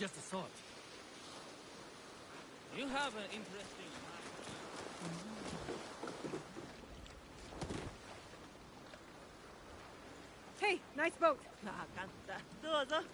just a thought. You have an interesting mind. Hey, nice boat. わかった。どうぞ。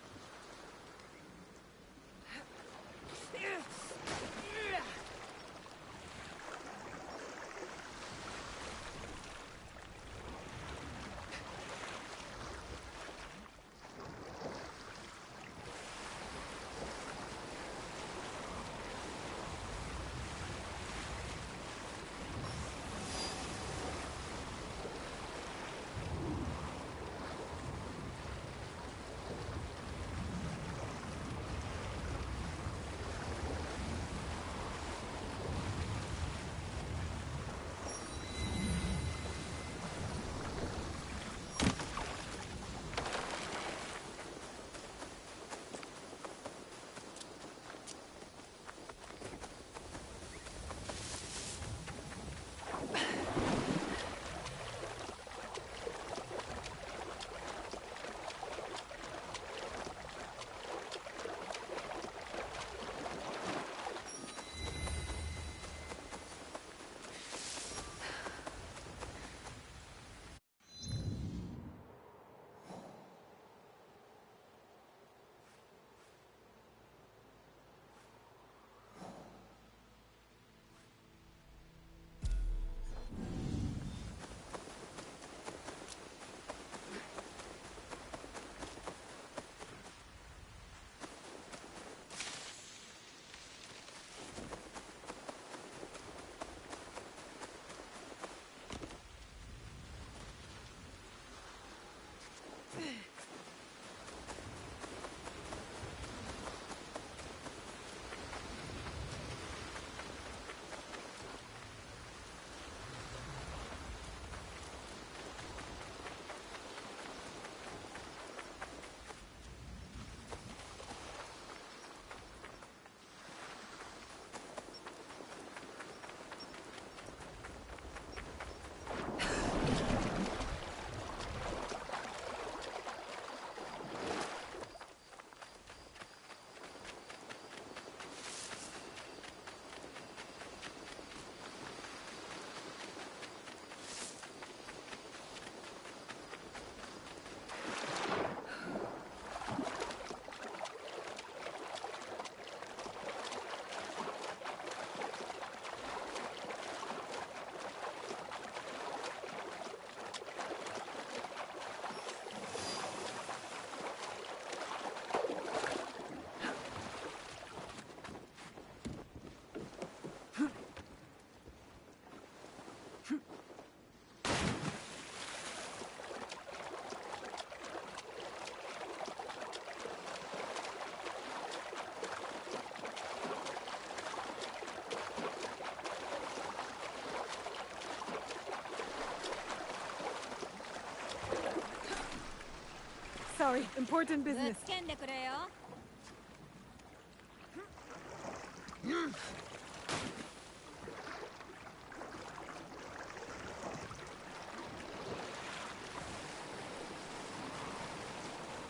Sorry, important ぶ business. つけんでくれよ。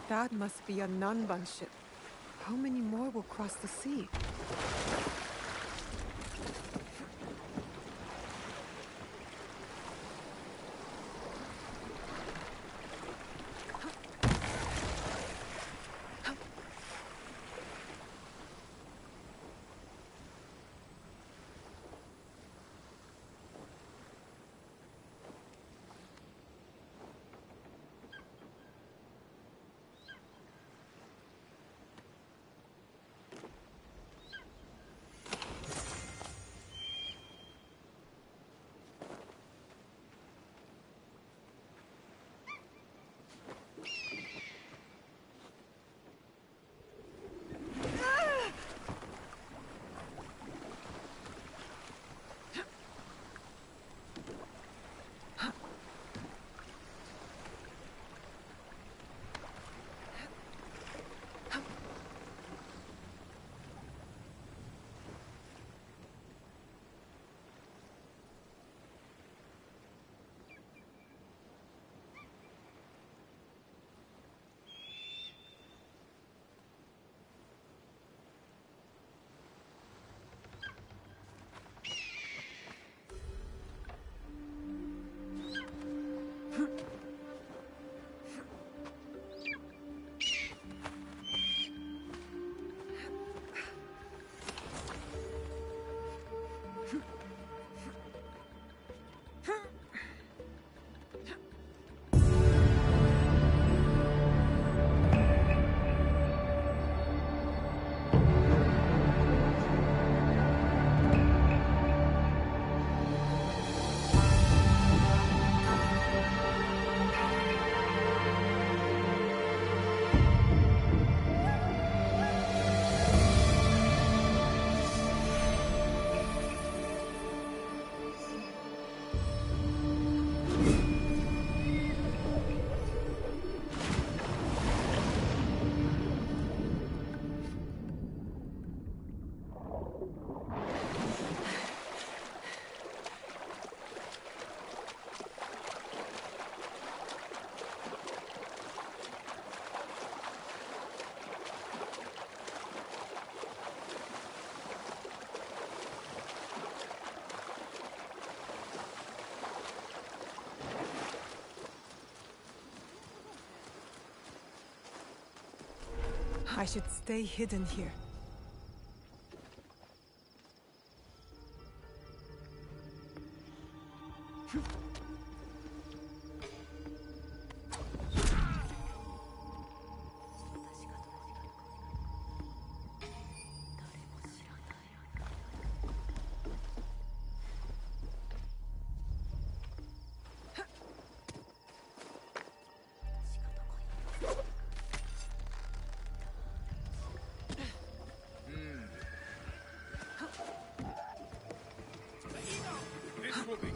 That must be a Nanban ship. How many more will cross the sea? I should stay hidden here. This will be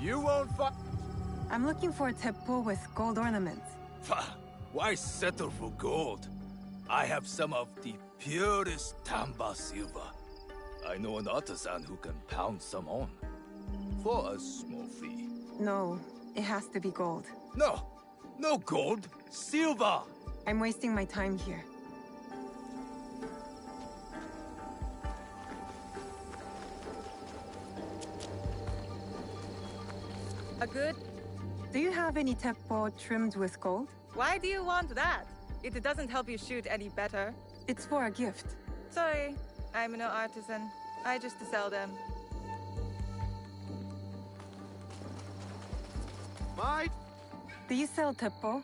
You won't I'm looking for a teppo with gold ornaments. Why settle for gold? I have some of the purest Tamba silver. I know an artisan who can pound some on. For a small fee. No, it has to be gold. No! No gold! Silver! I'm wasting my time here. A good? Do you have any teppo trimmed with gold? Why do you want that? It doesn't help you shoot any better. It's for a gift. Sorry, I'm no artisan. I just sell them. Mate! Do you sell teppo?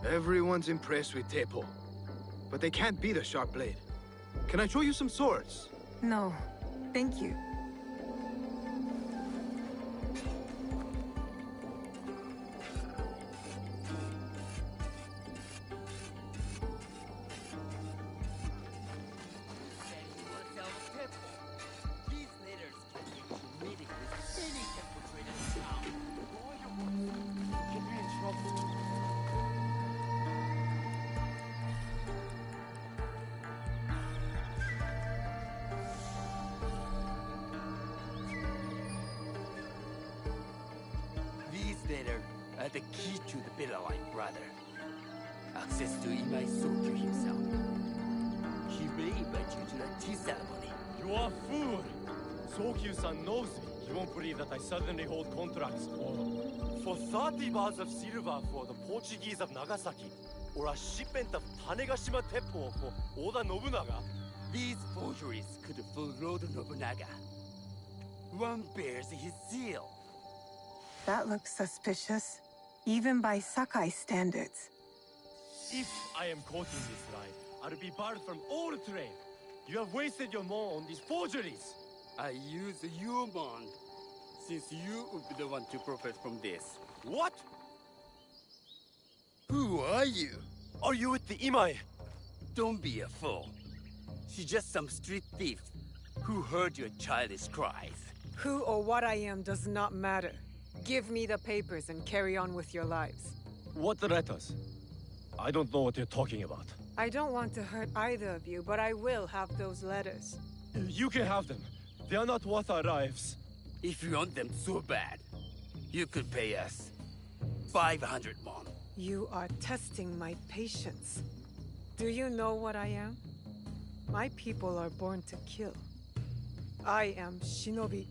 Everyone's impressed with Teppo. But they can't beat a sharp blade. Can I show you some swords? No, thank you. Letter are the key to the better life, brother. Access to Imai Sokyu himself. He may invite you to the tea ceremony. You are a fool! Sokyu-san knows me. He won't believe that I suddenly hold contracts for 30 bars of silver for the Portuguese of Nagasaki, or a shipment of Tanegashima Teppo for Oda Nobunaga. These forgeries could fool Lord Nobunaga. One bears his seal. That looks suspicious, even by Sakai standards. If I am caught in this lie, I'll be barred from all trade. You have wasted your mon on these forgeries. I use your bond, since you would be the one to profit from this. What? Who are you? Are you with the Imai? Don't be a fool. She's just some street thief who heard your childish cries. Who or what I am does not matter. Give me the papers and carry on with your lives. What letters? I don't know what you're talking about. I don't want to hurt either of you, but I will have those letters. You can have them. They are not worth our lives. If you want them so bad, you could pay us 500 won. You are testing my patience. Do you know what I am? My people are born to kill. I am Shinobi.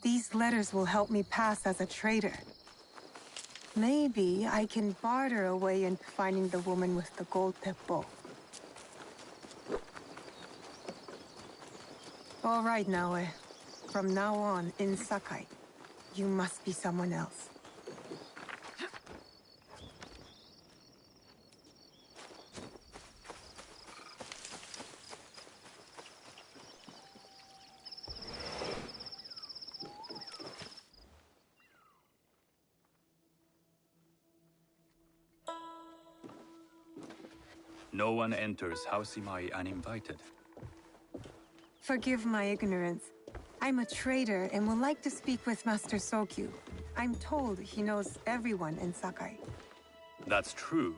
These letters will help me pass as a traitor. Maybe I can barter a way into finding the woman with the gold teppo. All right, Naoe. From now on, in Sakai, you must be someone else. No one enters House Imai uninvited. Forgive my ignorance. I'm a trader and would like to speak with Master Sokyu. I'm told he knows everyone in Sakai. That's true,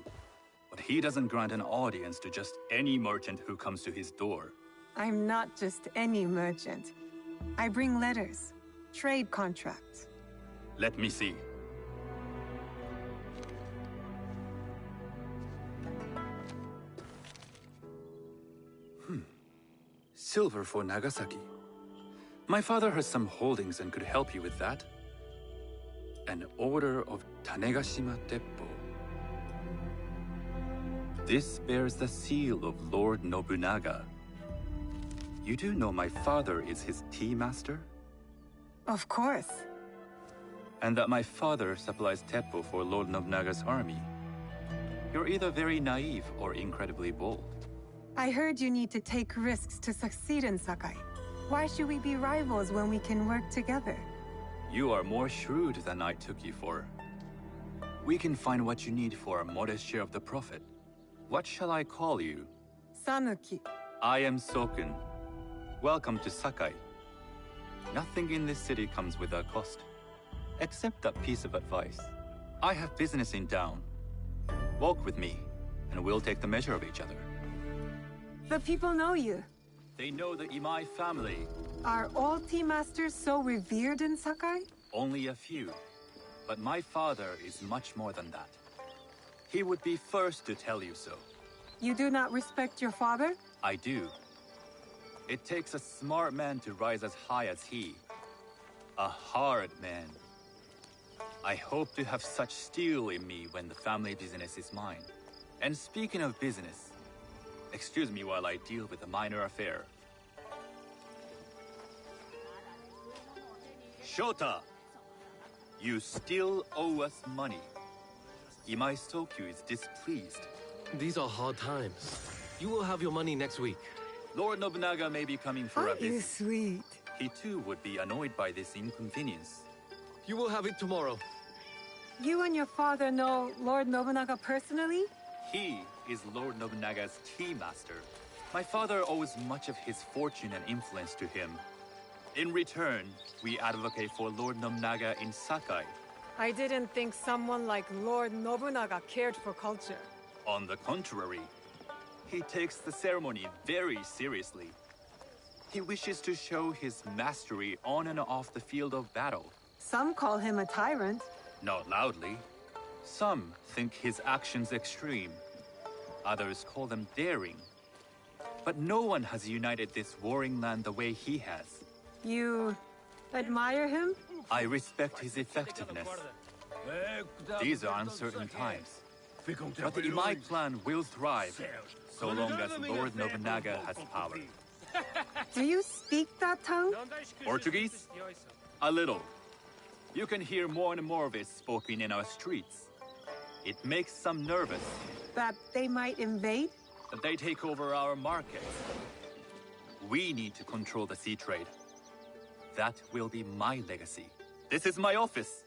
but he doesn't grant an audience to just any merchant who comes to his door. I'm not just any merchant. I bring letters, trade contracts. Let me see. Silver for Nagasaki. My father has some holdings and could help you with that. An order of Tanegashima Teppo. This bears the seal of Lord Nobunaga. You do know my father is his tea master? Of course. And that my father supplies Teppo for Lord Nobunaga's army. You're either very naive or incredibly bold. I heard you need to take risks to succeed in Sakai. Why should we be rivals when we can work together? You are more shrewd than I took you for. We can find what you need for a modest share of the profit. What shall I call you? Sanuki. I am Sokun. Welcome to Sakai. Nothing in this city comes without cost. Except that piece of advice. I have business in town. Walk with me, and we'll take the measure of each other. The people know you. They know the Imai family. Are all tea masters so revered in Sakai? Only a few. But my father is much more than that. He would be first to tell you so. You do not respect your father? I do. It takes a smart man to rise as high as he. A hard man. I hope to have such steel in me when the family business is mine. And speaking of business, excuse me while I deal with a minor affair. Shota! You still owe us money. Imai Sokyu is displeased. These are hard times. You will have your money next week. Lord Nobunaga may be coming for a Aren't you visit. sweet? He too would be annoyed by this inconvenience. You will have it tomorrow. You and your father know Lord Nobunaga personally? He is Lord Nobunaga's tea master. My father owes much of his fortune and influence to him. In return, we advocate for Lord Nobunaga in Sakai. I didn't think someone like Lord Nobunaga cared for culture. On the contrary, he takes the ceremony very seriously. He wishes to show his mastery on and off the field of battle. Some call him a tyrant. Not loudly. Some think his actions extreme. Others call them daring. But no one has united this warring land the way he has. You admire him? I respect his effectiveness. These are uncertain times. But the Imai clan will thrive, so long as Lord Nobunaga has power. Do you speak that tongue? Portuguese? A little. You can hear more and more of it spoken in our streets. It makes some nervous. That they might invade? That they take over our markets. We need to control the sea trade. That will be my legacy. This is my office.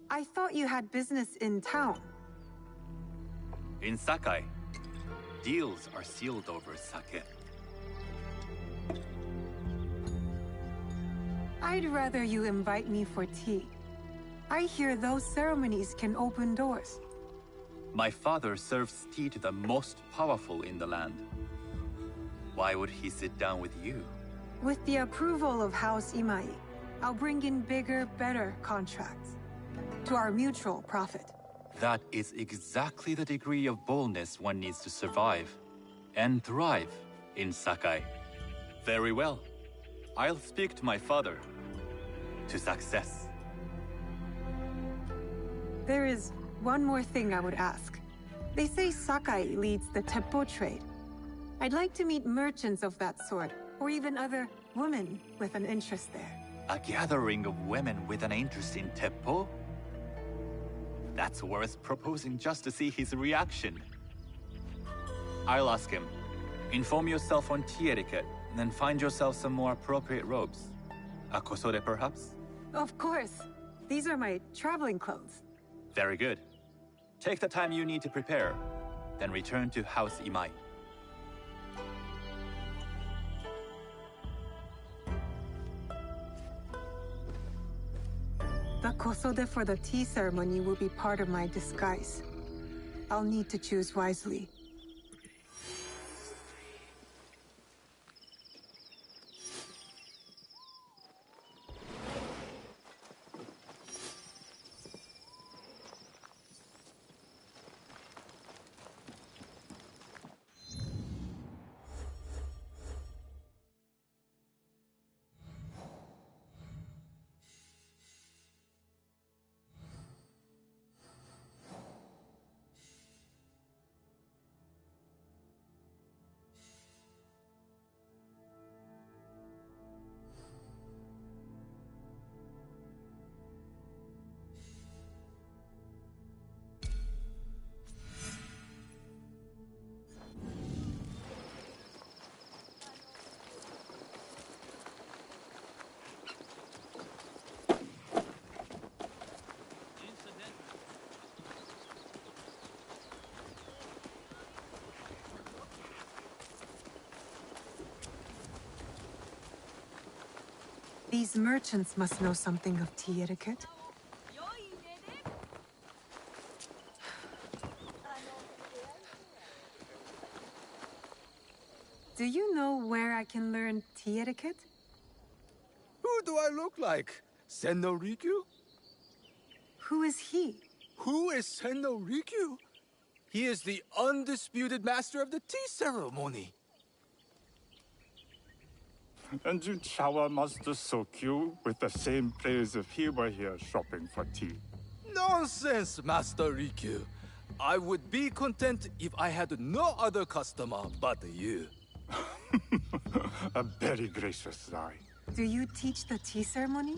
I thought you had business in town. In Sakai, deals are sealed over sake. I'd rather you invite me for tea. I hear those ceremonies can open doors. My father serves tea to the most powerful in the land. Why would he sit down with you? With the approval of House Imai, I'll bring in bigger, better contracts. To our mutual profit. That is exactly the degree of boldness one needs to survive and thrive in Sakai. Very well. I'll speak to my father. To success. There is one more thing I would ask. They say Sakai leads the Teppo trade. I'd like to meet merchants of that sort, or even other women with an interest there. A gathering of women with an interest in Teppo? That's worth proposing just to see his reaction. I'll ask him. Inform yourself on tea etiquette, and then find yourself some more appropriate robes. A kosode, perhaps? Of course. These are my traveling clothes. Very good. Take the time you need to prepare, then return to House Imai. The kosode for the tea ceremony will be part of my disguise. I'll need to choose wisely. These merchants must know something of tea etiquette. Do you know where I can learn tea etiquette? Who do I look like? Senno Rikyu? Who is he? Who is Senno Rikyu? He is the undisputed master of the tea ceremony. And you shower Master Sokyu with the same praise if he were here shopping for tea. Nonsense, Master Rikyu. I would be content if I had no other customer but you. A very gracious lie. Do you teach the tea ceremony?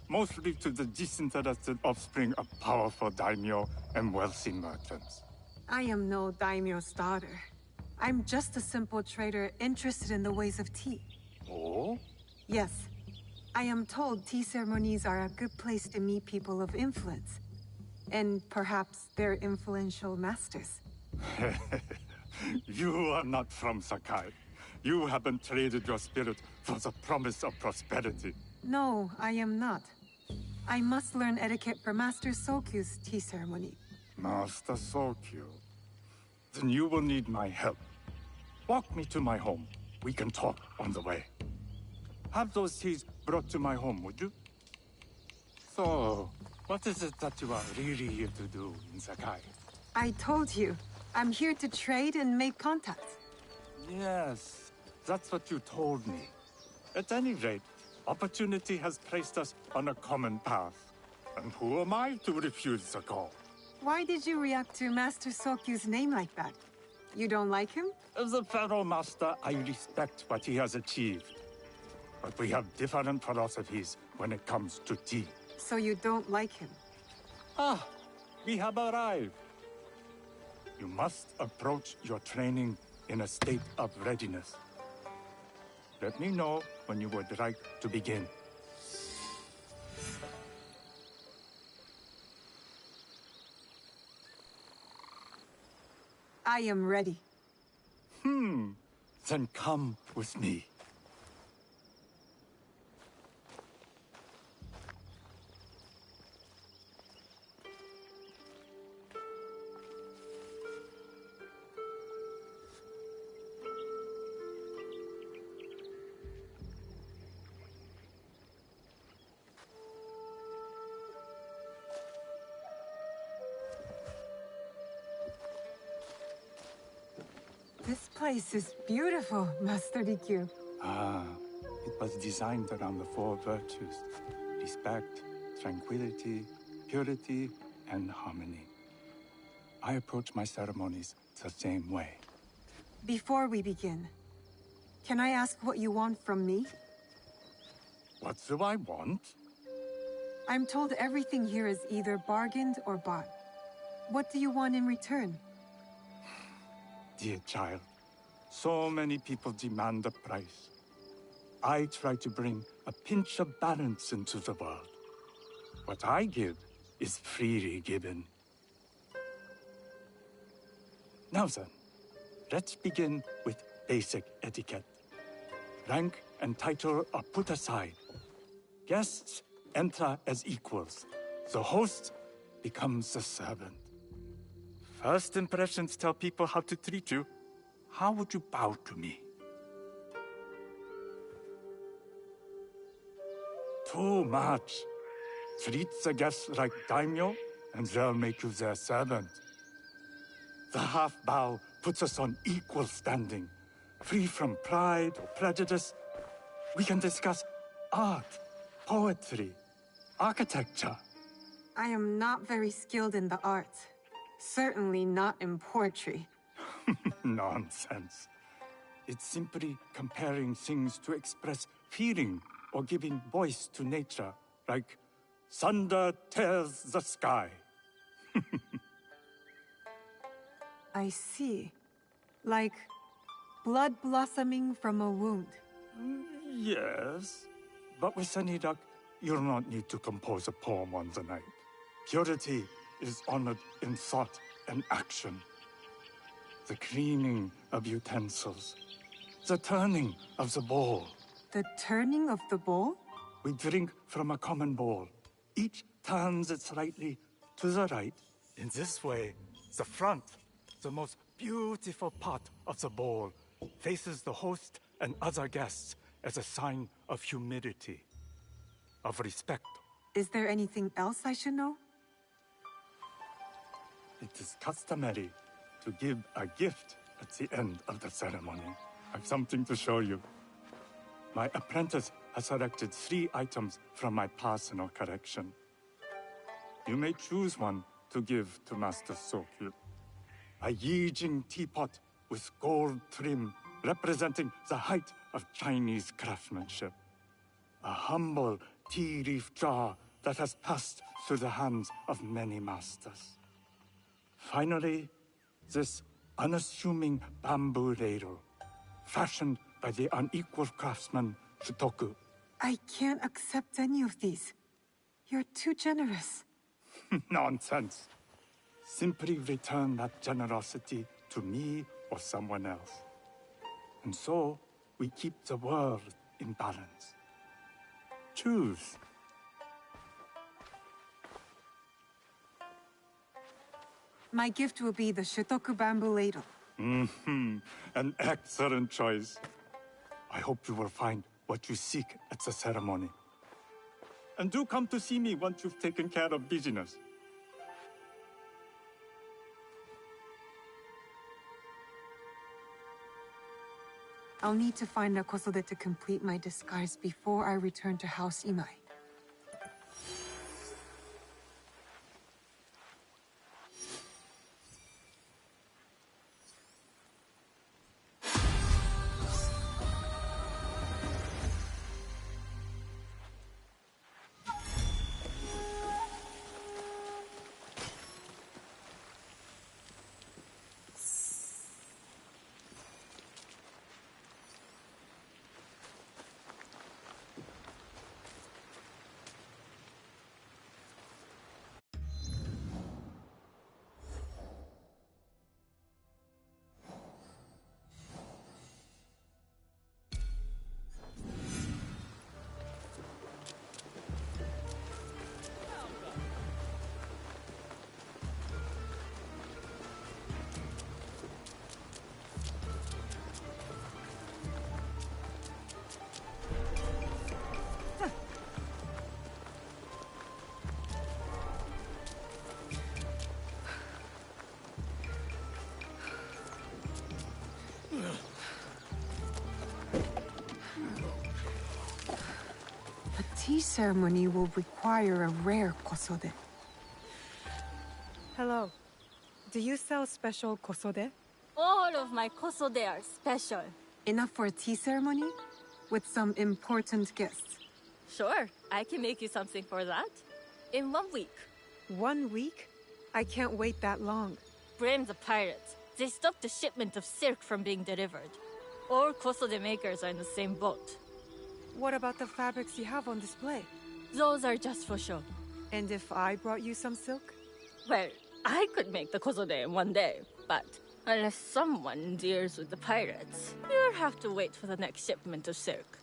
Mostly to the disinterested offspring of powerful daimyo and wealthy merchants. I am no daimyo's daughter. I'm just a simple trader interested in the ways of tea. Oh? Yes. I am told tea ceremonies are a good place to meet people of influence. And perhaps their influential masters. You are not from Sakai. You haven't traded your spirit for the promise of prosperity. No, I am not. I must learn etiquette for Master Sokyu's tea ceremony. Master Sokyu. Then you will need my help. Walk me to my home. We can talk on the way. Have those teas brought to my home, would you? So, what is it that you are really here to do in Sakai? I told you. I'm here to trade and make contacts. Yes, that's what you told me. At any rate, opportunity has placed us on a common path. And who am I to refuse the call? Why did you react to Master Sokyu's name like that? You don't like him? As a Pharaoh Master, I respect what he has achieved. But we have different philosophies when it comes to tea. So you don't like him? Ah, we have arrived. You must approach your training in a state of readiness. Let me know when you would like to begin. I am ready. Then come with me. This place is beautiful, Master Rikyu. Ah, it was designed around the four virtues: respect, tranquility, purity, and harmony. I approach my ceremonies the same way. Before we begin, can I ask what you want from me? What do I want? I'm told everything here is either bargained or bought. What do you want in return? dear child. So many people demand a price. I try to bring a pinch of balance into the world. What I give is freely given. Now then, let's begin with basic etiquette. Rank and title are put aside. Guests enter as equals. The host becomes the servant. First impressions tell people how to treat you. How would you bow to me? Too much. Treat the guests like daimyo, and they'll make you their servant. The half bow puts us on equal standing, free from pride or prejudice. We can discuss art, poetry, architecture. I am not very skilled in the arts. Certainly not in poetry. Nonsense. It's simply comparing things to express feeling or giving voice to nature, like thunder tears the sky. I see. Like blood blossoming from a wound. Yes, but with any luck, you'll not need to compose a poem on the night. Purity is honored in thought and action. The cleaning of utensils, the turning of the bowl. The turning of the bowl? We drink from a common bowl. Each turns it slightly to the right. In this way, the front, the most beautiful part of the bowl, faces the host and other guests as a sign of humility, of respect. Is there anything else I should know? It is customary to give a gift at the end of the ceremony. I've something to show you. My apprentice has selected 3 items from my personal collection. You may choose one to give to Master Sokyu. A Yijing teapot with gold trim representing the height of Chinese craftsmanship. A humble tea leaf jar that has passed through the hands of many masters. Finally, this unassuming bamboo ladle, fashioned by the unequal craftsman Shutoku. I can't accept any of these. You're too generous. Nonsense. Simply return that generosity to me or someone else. And so, we keep the world in balance. Choose. My gift will be the Shutoku bamboo ladle. An excellent choice. I hope you will find what you seek at the ceremony. And do come to see me once you've taken care of business. I'll need to find a kosode to complete my disguise before I return to House Imai. Tea ceremony will require a rare kosode. Hello. Do you sell special kosode? All of my kosode are special. Enough for a tea ceremony? With some important guests? Sure, I can make you something for that. In 1 week. 1 week? I can't wait that long. Blame the pirates. They stopped the shipment of silk from being delivered. All kosode makers are in the same boat. What about the fabrics you have on display? Those are just for show. And if I brought you some silk? Well, I could make the kosode in one day, but unless someone deals with the pirates, you'll have to wait for the next shipment of silk.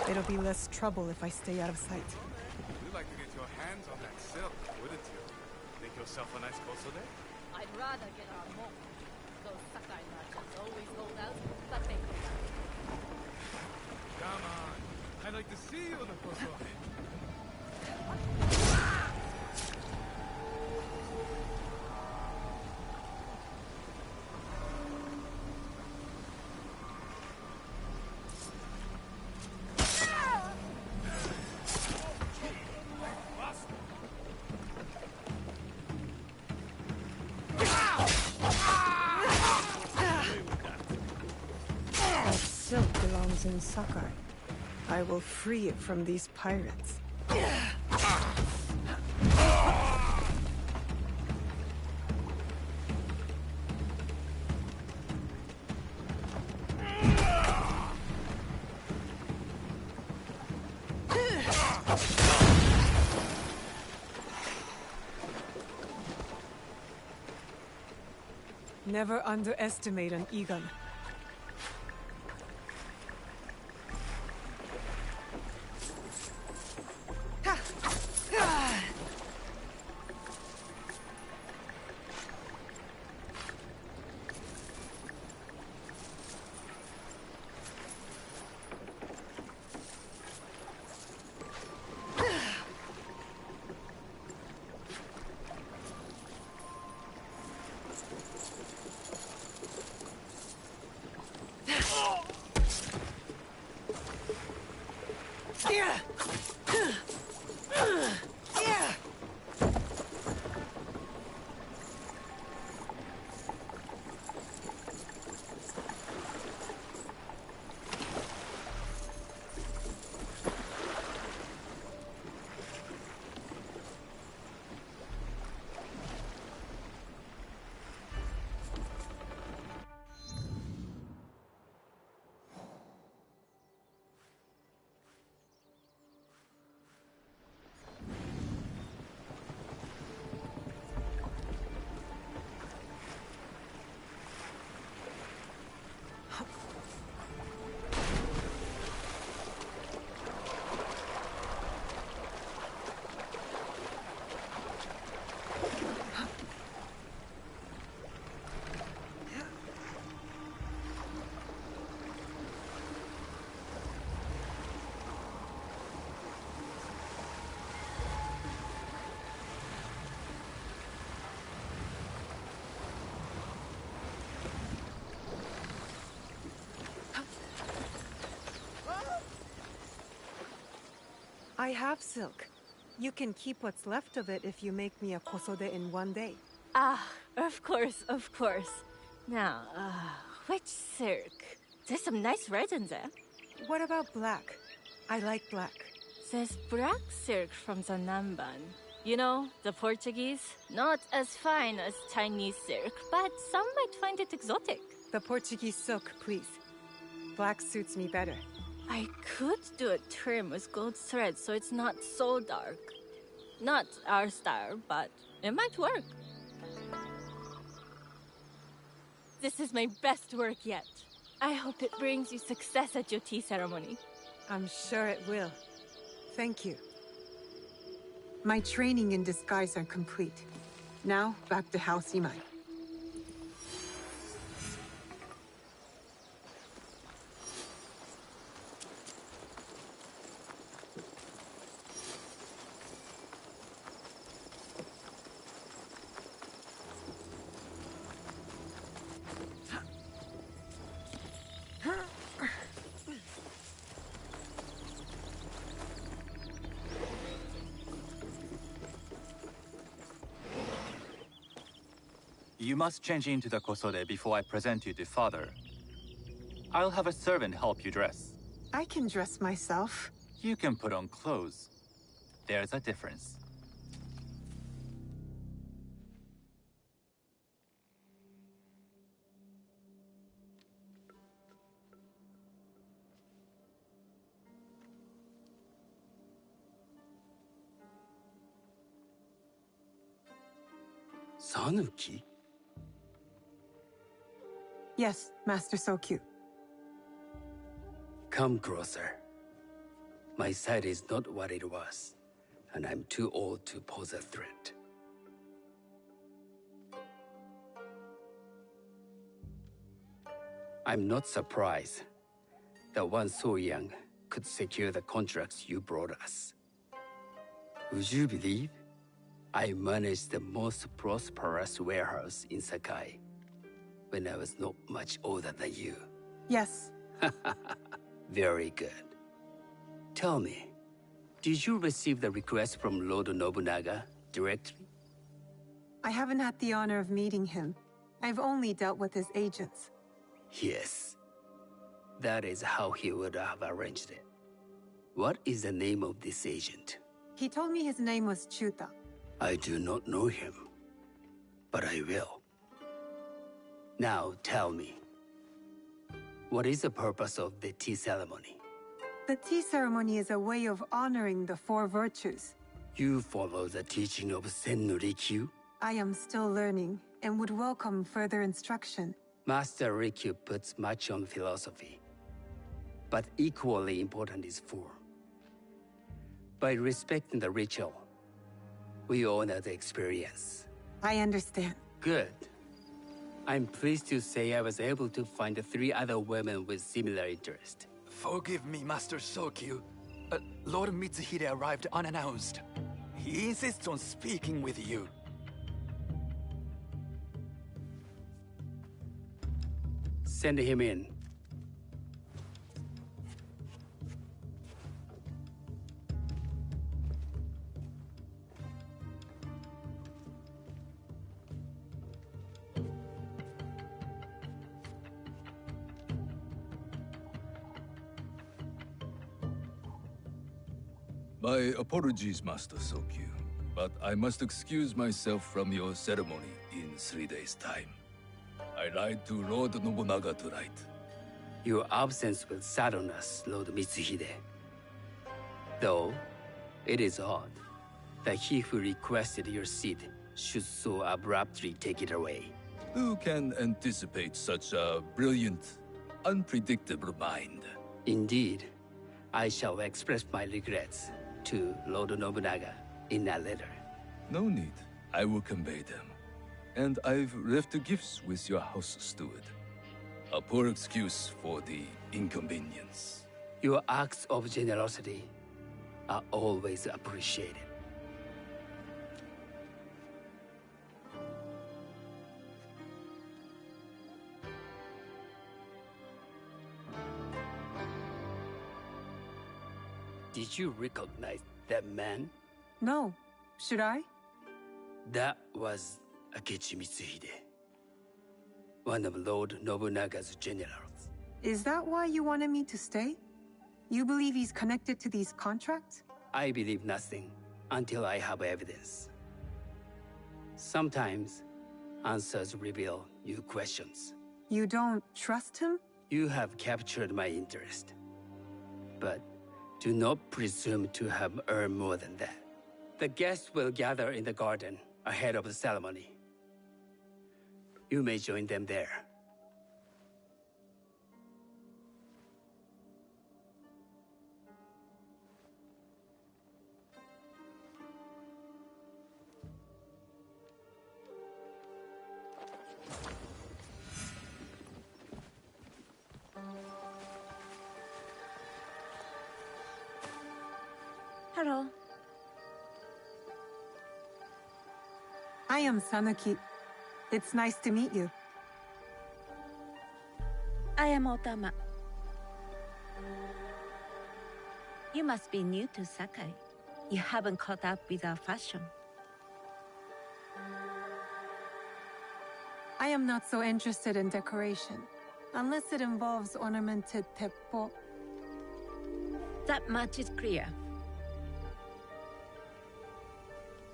It'll be less trouble if I stay out of sight. You'd like to get your hands on that silk, wouldn't you? Make yourself a nice kosode? I'd rather get our more. Those Sakai merchants always hold out, but they hold out. Come on. I'd like to see you in the kosode. That silk belongs in Sakai. I will free it from these pirates. Never underestimate an Egon. I have silk. You can keep what's left of it if you make me a kosode in one day. Ah, of course, of course. Now, which silk? There's some nice red in there. What about black? I like black. There's black silk from the Namban. You know, the Portuguese? Not as fine as Chinese silk, but some might find it exotic. The Portuguese silk, please. Black suits me better. I could do a trim with gold thread so it's not so dark. Not our style, but it might work. This is my best work yet. I hope it brings you success at your tea ceremony. I'm sure it will. Thank you. My training in disguise are complete. Now, back to House Imai. You must change into the kosode before I present you to father. I'll have a servant help you dress. I can dress myself. You can put on clothes. There's a difference. Sanuki? Yes, Master Sokyu. Come closer. My sight is not what it was, and I'm too old to pose a threat. I'm not surprised that one so young could secure the contracts you brought us. Would you believe I managed the most prosperous warehouse in Sakai when I was not much older than you? Yes. Very good. Tell me, did you receive the request from Lord Nobunaga directly? I haven't had the honor of meeting him. I've only dealt with his agents. Yes. That is how he would have arranged it. What is the name of this agent? He told me his name was Chuta. I do not know him, but I will. Now tell me, what is the purpose of the tea ceremony? The tea ceremony is a way of honoring the four virtues. You follow the teaching of Sen no Rikyu? I am still learning and would welcome further instruction. Master Rikyu puts much on philosophy, but equally important is form. By respecting the ritual, we honor the experience. I understand. Good. I'm pleased to say I was able to find 3 other women with similar interest. Forgive me, Master Sokyu. Lord Mitsuhide arrived unannounced. He insists on speaking with you. Send him in. My apologies, Master Sokyu, but I must excuse myself from your ceremony in 3 days' time. I lied to Lord Nobunaga tonight. Your absence will sadden us, Lord Mitsuhide. Though, it is odd that he who requested your seat should so abruptly take it away. Who can anticipate such a brilliant, unpredictable mind? Indeed, I shall express my regrets to Lord Nobunaga in a letter. No need. I will convey them. And I've left the gifts with your house steward. A poor excuse for the inconvenience. Your acts of generosity are always appreciated. Did you recognize that man? No. Should I? That was Akechi Mitsuhide, one of Lord Nobunaga's generals. Is that why you wanted me to stay? You believe he's connected to these contracts? I believe nothing until I have evidence. Sometimes, answers reveal new questions. You don't trust him? You have captured my interest. But do not presume to have earned more than that. The guests will gather in the garden ahead of the ceremony. You may join them there. Hello. I am Sanuki. It's nice to meet you. I am Otama. You must be new to Sakai. You haven't caught up with our fashion. I am not so interested in decoration, unless it involves ornamented teppo. That much is clear.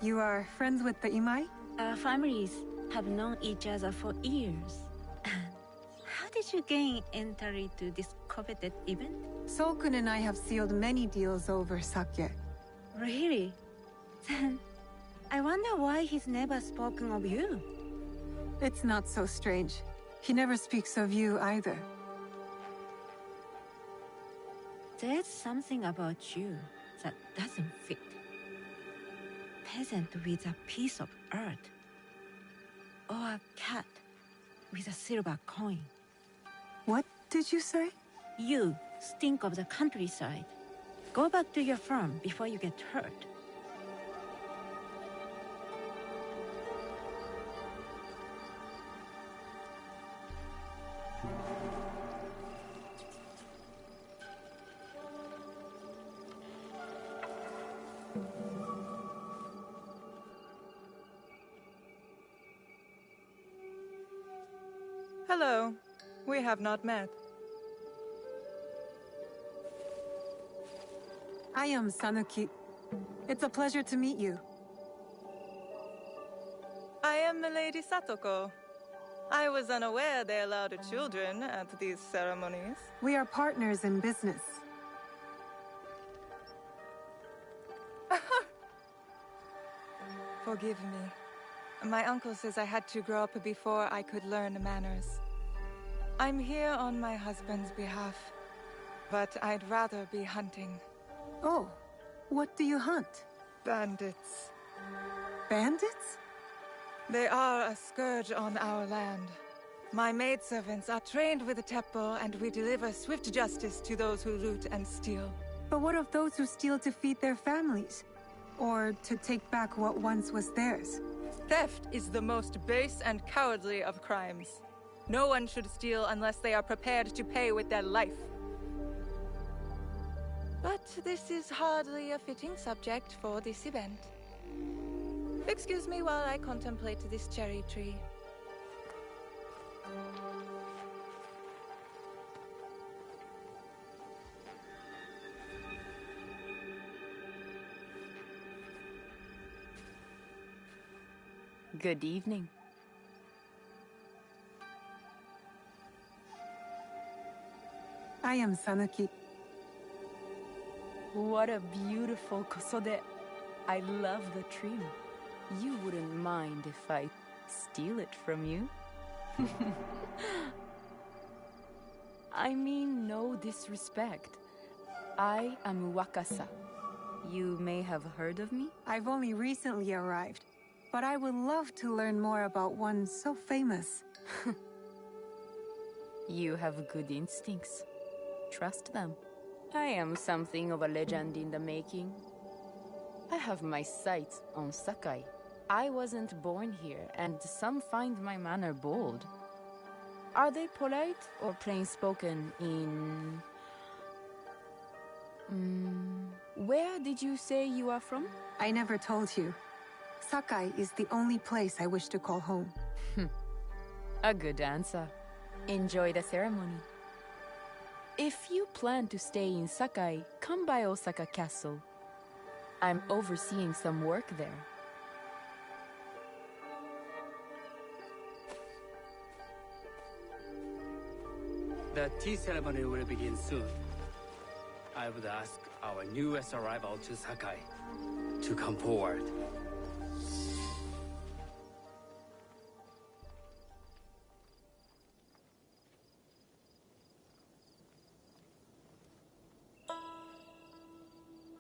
You are friends with the Imai? Our families have known each other for years. How did you gain entry to this coveted event? Solkun and I have sealed many deals over sake. Really? Then I wonder why he's never spoken of you. It's not so strange. He never speaks of you either. There's something about you that doesn't fit. Peasant with a piece of earth. Or a cat with a silver coin. What did you say? You stink of the countryside. Go back to your farm before you get hurt. Hello. We have not met. I am Sanuki. It's a pleasure to meet you. I am Milady Satoko. I was unaware they allowed children at these ceremonies. We are partners in business. Forgive me. My uncle says I had to grow up before I could learn manners. I'm here on my husband's behalf, but I'd rather be hunting. Oh, what do you hunt? Bandits. Bandits? They are a scourge on our land. My maidservants are trained with the teppo, and we deliver swift justice to those who loot and steal. But what of those who steal to feed their families? Or to take back what once was theirs? Theft is the most base and cowardly of crimes. No one should steal unless they are prepared to pay with their life. But this is hardly a fitting subject for this event. Excuse me while I contemplate this cherry tree. Good evening. I am Sanuki. What a beautiful kosode. I love the tree. You wouldn't mind if I steal it from you? I mean no disrespect. I am Wakasa. You may have heard of me? I've only recently arrived, but I would love to learn more about one so famous. You have good instincts. Trust them. I am something of a legend in the making. I have my sights on Sakai. I wasn't born here, and some find my manner bold. Are they polite or plain-spoken in... Where did you say you are from? I never told you. Sakai is the only place I wish to call home. A good answer. Enjoy the ceremony. If you plan to stay in Sakai, come by Osaka Castle. I'm overseeing some work there. The tea ceremony will begin soon. I would ask our newest arrival to Sakai to come forward.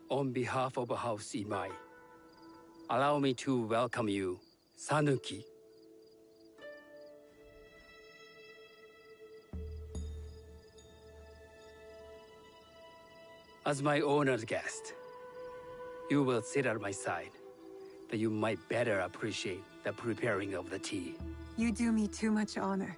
On behalf of House Imai, allow me to welcome you, Sanuki. As my honored guest, You will sit at my side, that you might better appreciate the preparing of the tea. You do me too much honor.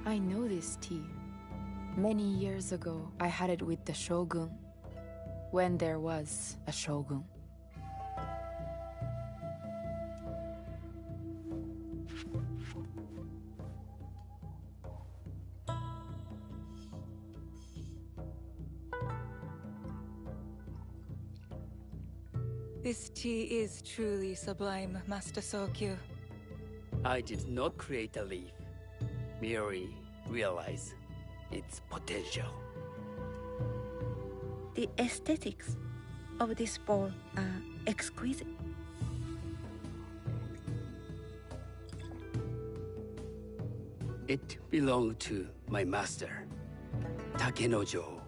I know this tea. Many years ago, I had it with the shogun, when there was a shogun. This tea is truly sublime, Master Sokyu. I did not create the leaf, merely realize its potential. The aesthetics of this bowl are exquisite. It belonged to my master, Takenojo.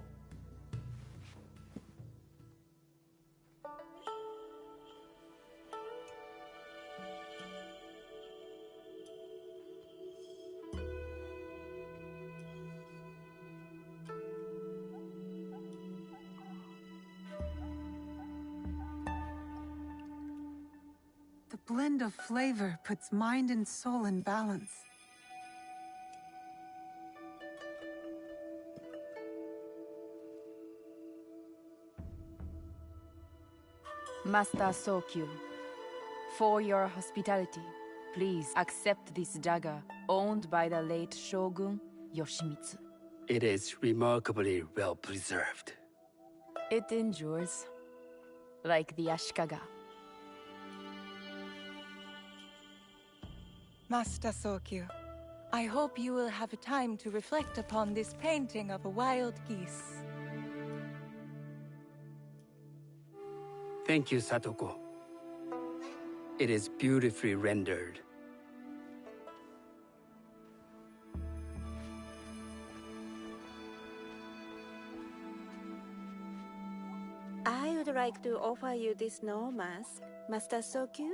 The blend of flavor puts mind and soul in balance. Master Sokyu, for your hospitality, please accept this dagger owned by the late Shogun Yoshimitsu. It is remarkably well preserved. It endures, like the Ashikaga. Master Sokyu, I hope you will have time to reflect upon this painting of a wild geese. Thank you, Satoko. It is beautifully rendered. I would like to offer you this snow mask, Master Sokyu,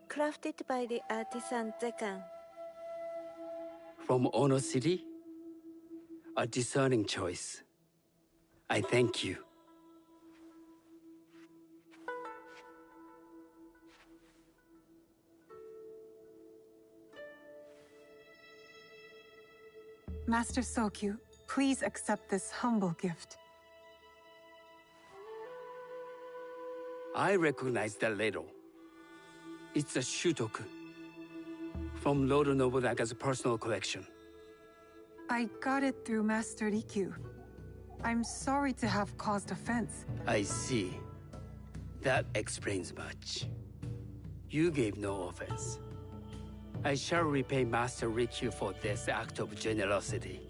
crafted by the artisan Zekan. From Ono City? A discerning choice. I thank you. Master Sokyu, please accept this humble gift. I recognize that ladle. It's a shutoku from Lord Nobunaga's personal collection. I got it through Master Rikyu. I'm sorry to have caused offense. I see. That explains much. You gave no offense. I shall repay Master Rikyu for this act of generosity.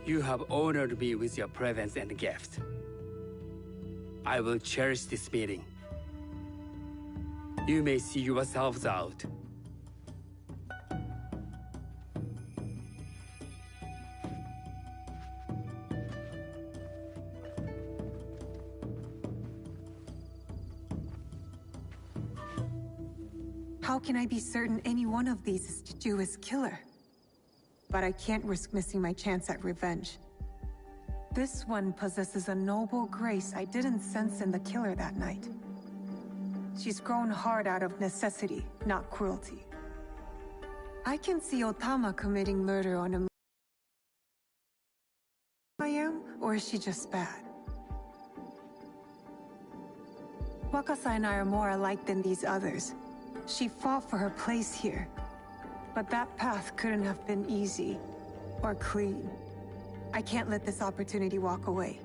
You have honored me with your presence and gift. I will cherish this meeting. You may see yourselves out. How can I be certain any one of these is Juju's killer? but I can't risk missing my chance at revenge. This one possesses a noble grace I didn't sense in the killer that night. She's grown hard out of necessity, not cruelty. I can see Otama committing murder on a... I am, or is she just bad? Wakasa and I are more alike than these others. She fought for her place here. But that path couldn't have been easy, or clean. I can't let this opportunity walk away.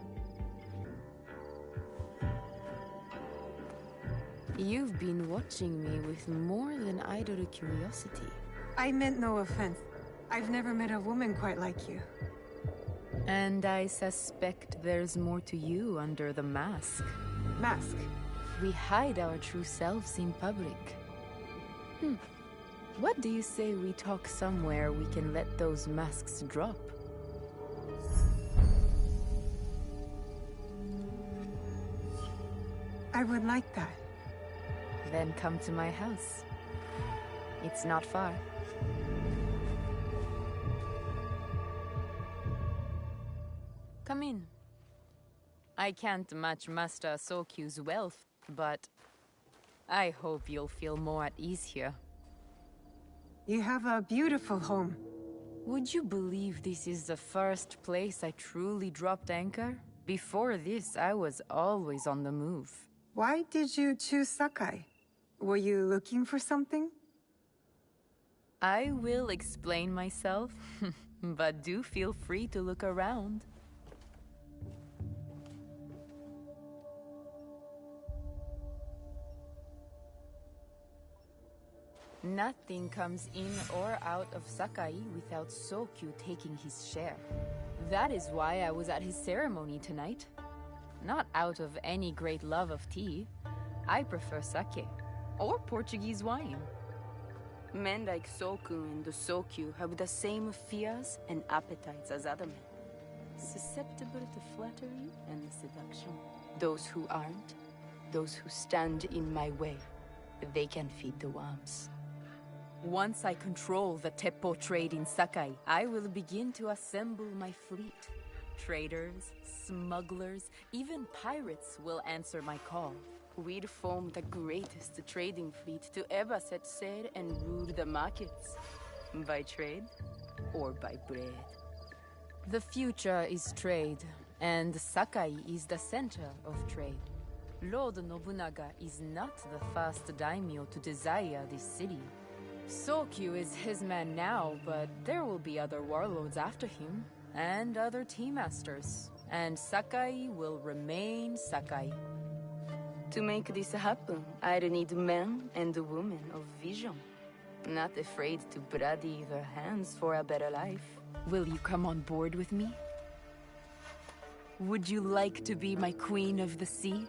You've been watching me with more than idle curiosity. I meant no offense. I've never met a woman quite like you. And I suspect there's more to you under the mask. Mask? We hide our true selves in public. What do you say we talk somewhere we can let those masks drop? I would like that. Then come to my house. It's not far. Come in. I can't match Master Sokyu's wealth, but I hope you'll feel more at ease here. You have a beautiful home. Would you believe this is the first place I truly dropped anchor? Before this, I was always on the move. Why did you choose Sakai? Were you looking for something? I will explain myself, but do feel free to look around. Nothing comes in or out of Sakai without Sokyu taking his share. That is why I was at his ceremony tonight. Not out of any great love of tea. I prefer sake, or Portuguese wine. Men like Soku and Sokyu have the same fears and appetites as other men. Susceptible to flattery and seduction. Those who aren't, those who stand in my way, they can feed the worms. Once I control the Teppo trade in Sakai, I will begin to assemble my fleet. Traders, smugglers, even pirates will answer my call. We'd form the greatest trading fleet to ever set sail and rule the markets. By trade or by bread. The future is trade, and Sakai is the center of trade. Lord Nobunaga is not the first daimyo to desire this city. Sokyu is his man now, but there will be other warlords after him, and other tea masters. And Sakai will remain Sakai. To make this happen, I'd need men and women of vision. Not afraid to bloody their hands for a better life. Will you come on board with me? Would you like to be my queen of the sea?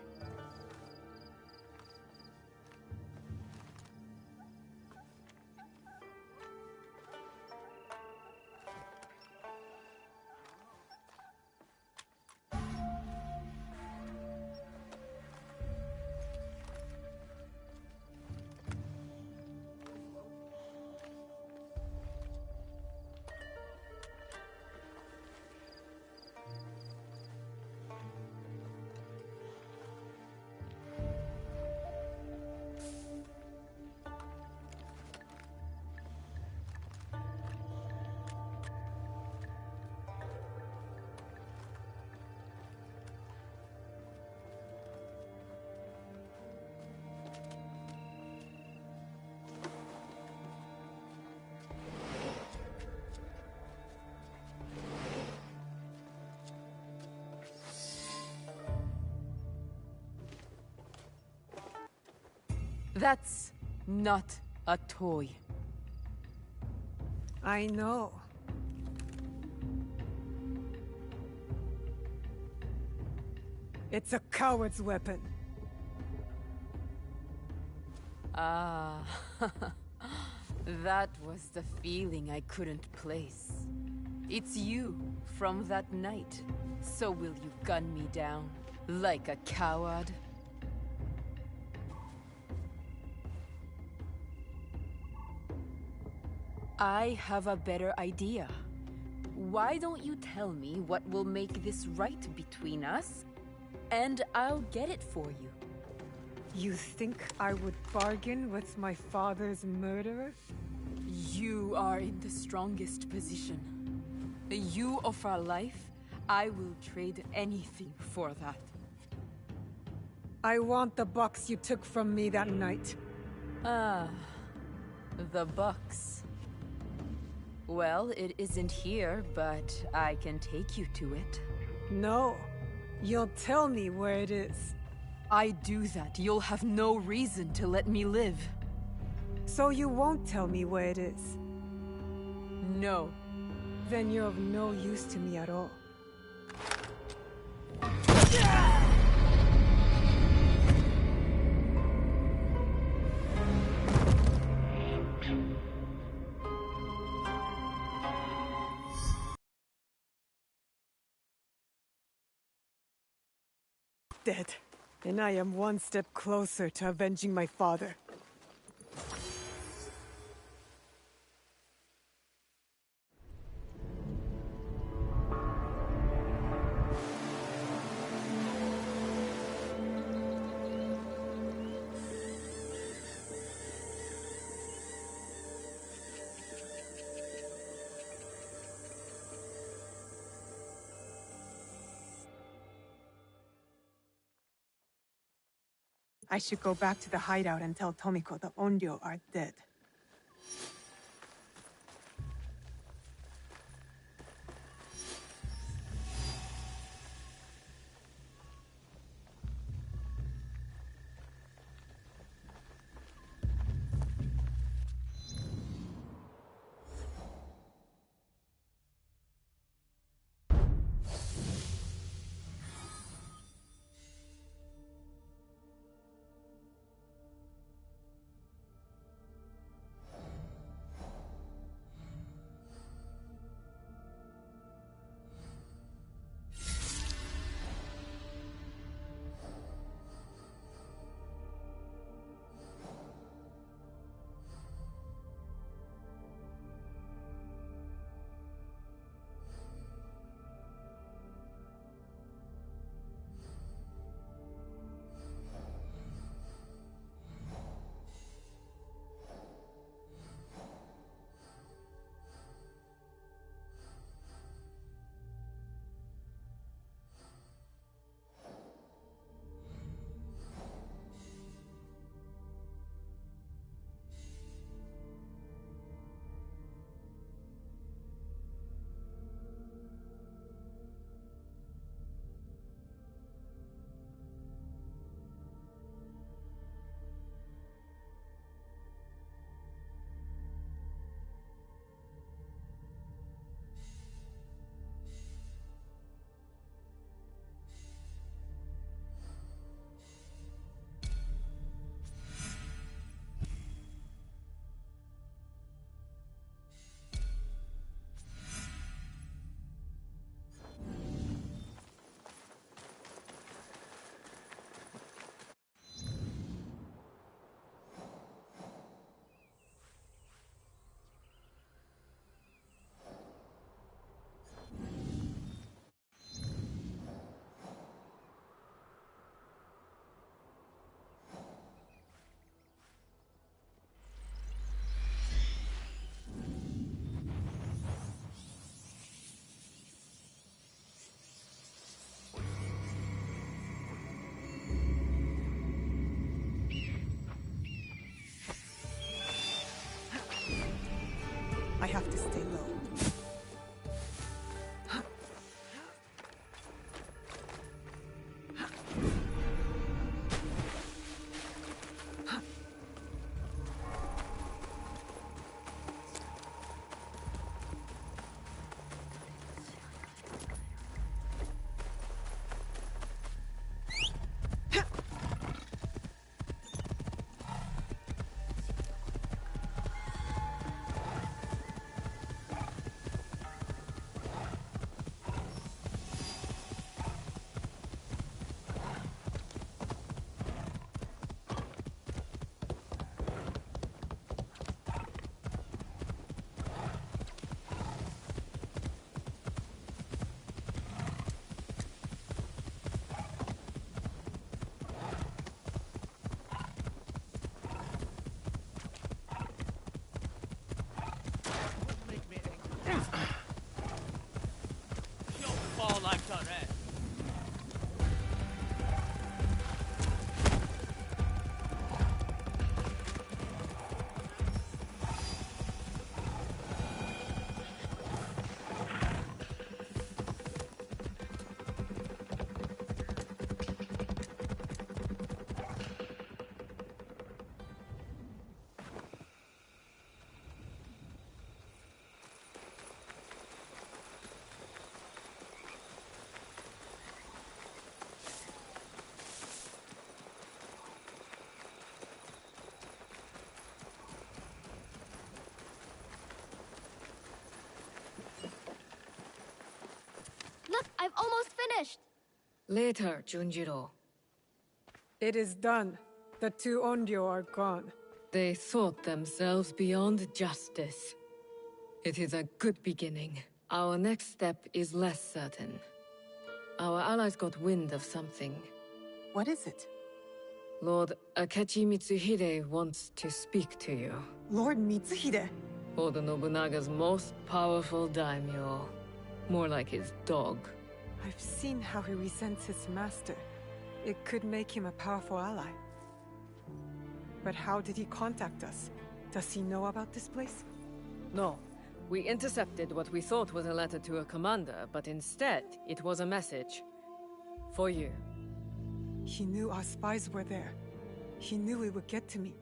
That's not a toy. I know. It's a coward's weapon. Ah, that was the feeling I couldn't place. It's you from that night. So will you gun me down like a coward? I have a better idea. Why don't you tell me what will make this right between us, and I'll get it for you. You think I would bargain with my father's murderer? You are in the strongest position. You offer life, I will trade anything for that. I want the box you took from me that night. Ah, the box. Well, it isn't here, but I can take you to it. No. You'll tell me where it is. I do that, you'll have no reason to let me live. So you won't tell me where it is? No. Then you're of no use to me at all. Dead. And I am one step closer to avenging my father. I should go back to the hideout and tell Tomiko the Onryo are dead. finished. Later, Junjiro. It is done. The two Onryo are gone. They thought themselves beyond justice. It is a good beginning. Our next step is less certain. Our allies got wind of something. What is it? Lord Akechi Mitsuhide wants to speak to you. Lord Mitsuhide? Oda Nobunaga's most powerful daimyo. More like his dog. I've seen how he resents his master. It could make him a powerful ally. But how did he contact us? Does he know about this place? No. We intercepted what we thought was a letter to a commander, but instead, it was a message. For you. He knew our spies were there. He knew we would get to me.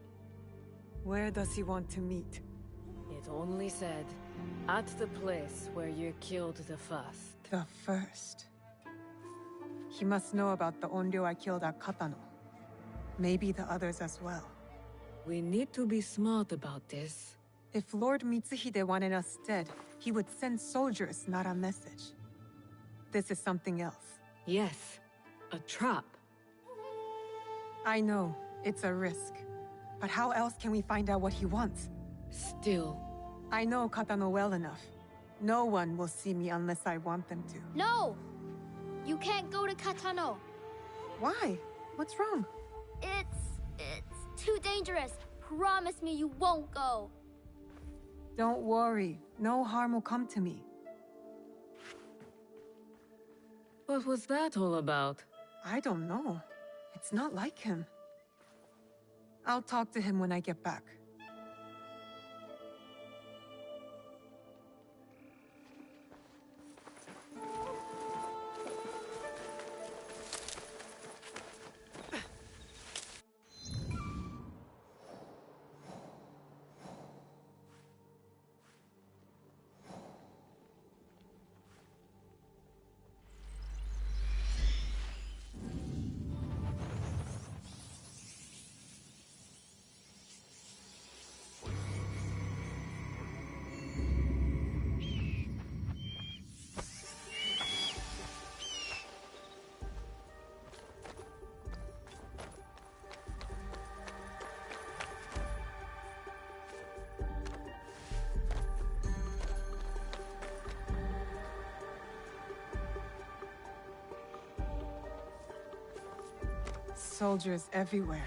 Where does he want to meet? It only said, at the place where you killed the first. The first. He must know about the Onryo I killed at Katano. Maybe the others as well. We need to be smart about this. If Lord Mitsuhide wanted us dead, he would send soldiers, not a message. This is something else. Yes, a trap. I know, it's a risk. But how else can we find out what he wants? Still. I know Katano well enough. No one will see me unless I want them to. No! You can't go to Katano. Why? What's wrong? It's too dangerous. Promise me you won't go. Don't worry. No harm will come to me. What was that all about? I don't know. It's not like him. I'll talk to him when I get back. Soldiers everywhere.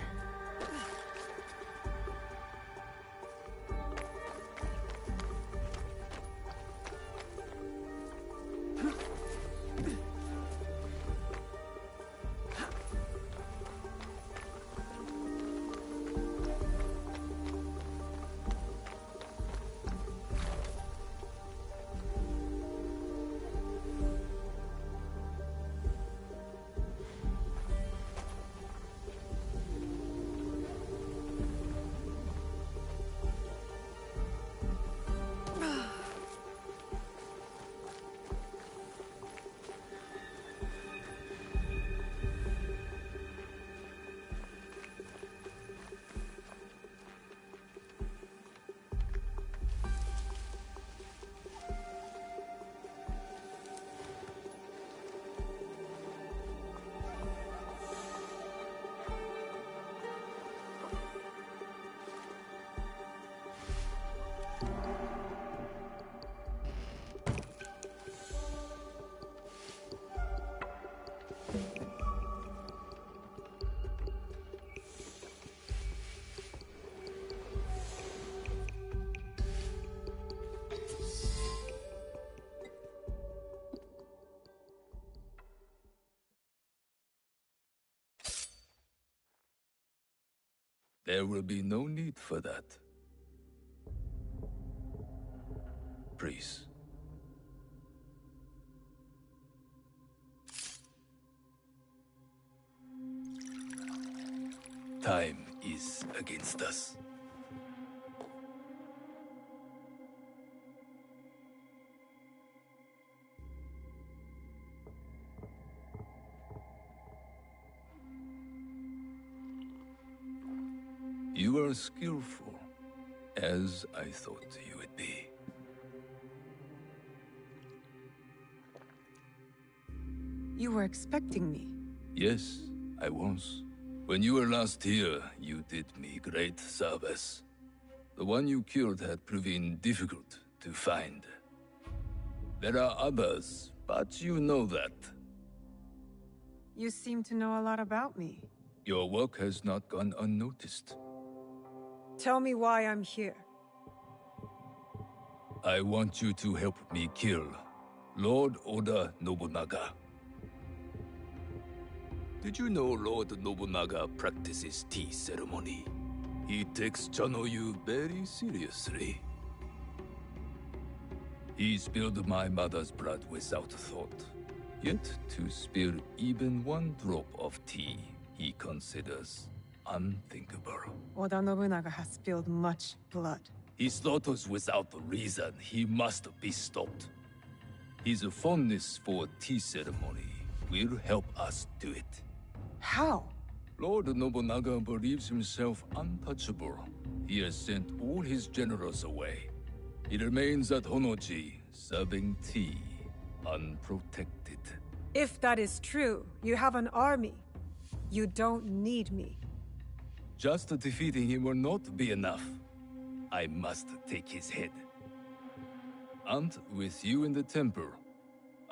There will be no need for that. Priest. Time is against us. You are skillful, as I thought you would be. You were expecting me. Yes, I was. When you were last here, you did me great service. The one you killed had proven difficult to find. There are others, but you know that. You seem to know a lot about me. Your work has not gone unnoticed. Tell me why I'm here. I want you to help me kill Lord Oda Nobunaga. Did you know Lord Nobunaga practices tea ceremony? He takes Chanoyu very seriously. He spilled my mother's blood without thought. Yet to spill even one drop of tea, he considers unthinkable. Oda Nobunaga has spilled much blood. He slaughters without reason. He must be stopped. His fondness for tea ceremony will help us do it. How? Lord Nobunaga believes himself untouchable. He has sent all his generals away. He remains at Honoji, serving tea, unprotected. If that is true, you have an army. You don't need me. Just defeating him will not be enough. I must take his head. And with you in the temple,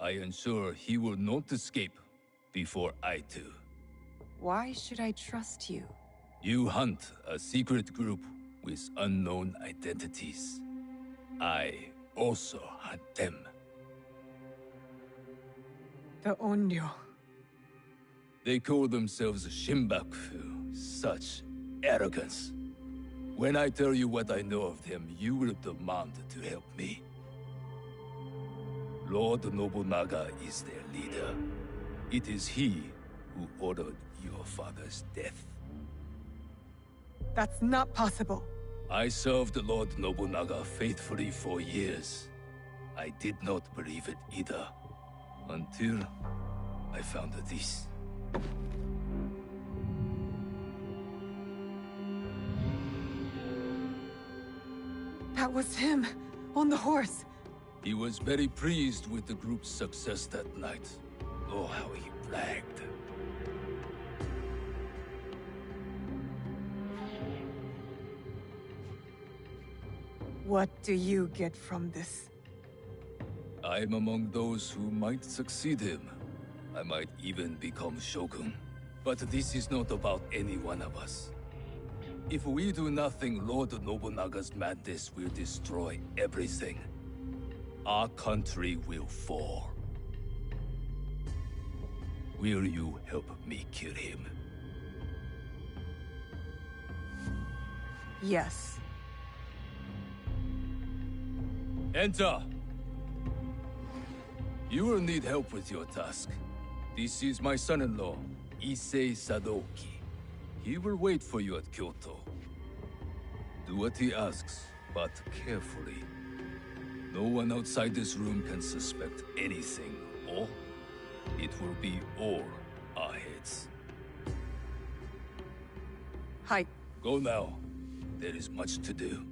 I ensure he will not escape before I do. Why should I trust you? You hunt a secret group with unknown identities. I also hunt them. The Onryo. They call themselves Shimbaku. Such arrogance. When I tell you what I know of them, you will demand to help me. Lord Nobunaga is their leader. It is he who ordered your father's death. That's not possible. I served Lord Nobunaga faithfully for years. I did not believe it either, until I found this. That was him, on the horse. He was very pleased with the group's success that night. Oh, how he bragged. What do you get from this? I'm among those who might succeed him. I might even become Shogun. But this is not about any one of us. If we do nothing, Lord Nobunaga's madness will destroy everything. Our country will fall. Will you help me kill him? Yes. Enter! You will need help with your task. This is my son-in-law, Issei Sadoki. He will wait for you at Kyoto. Do what he asks, but carefully. No one outside this room can suspect anything, or it will be all our heads. Hi. Go now. There is much to do.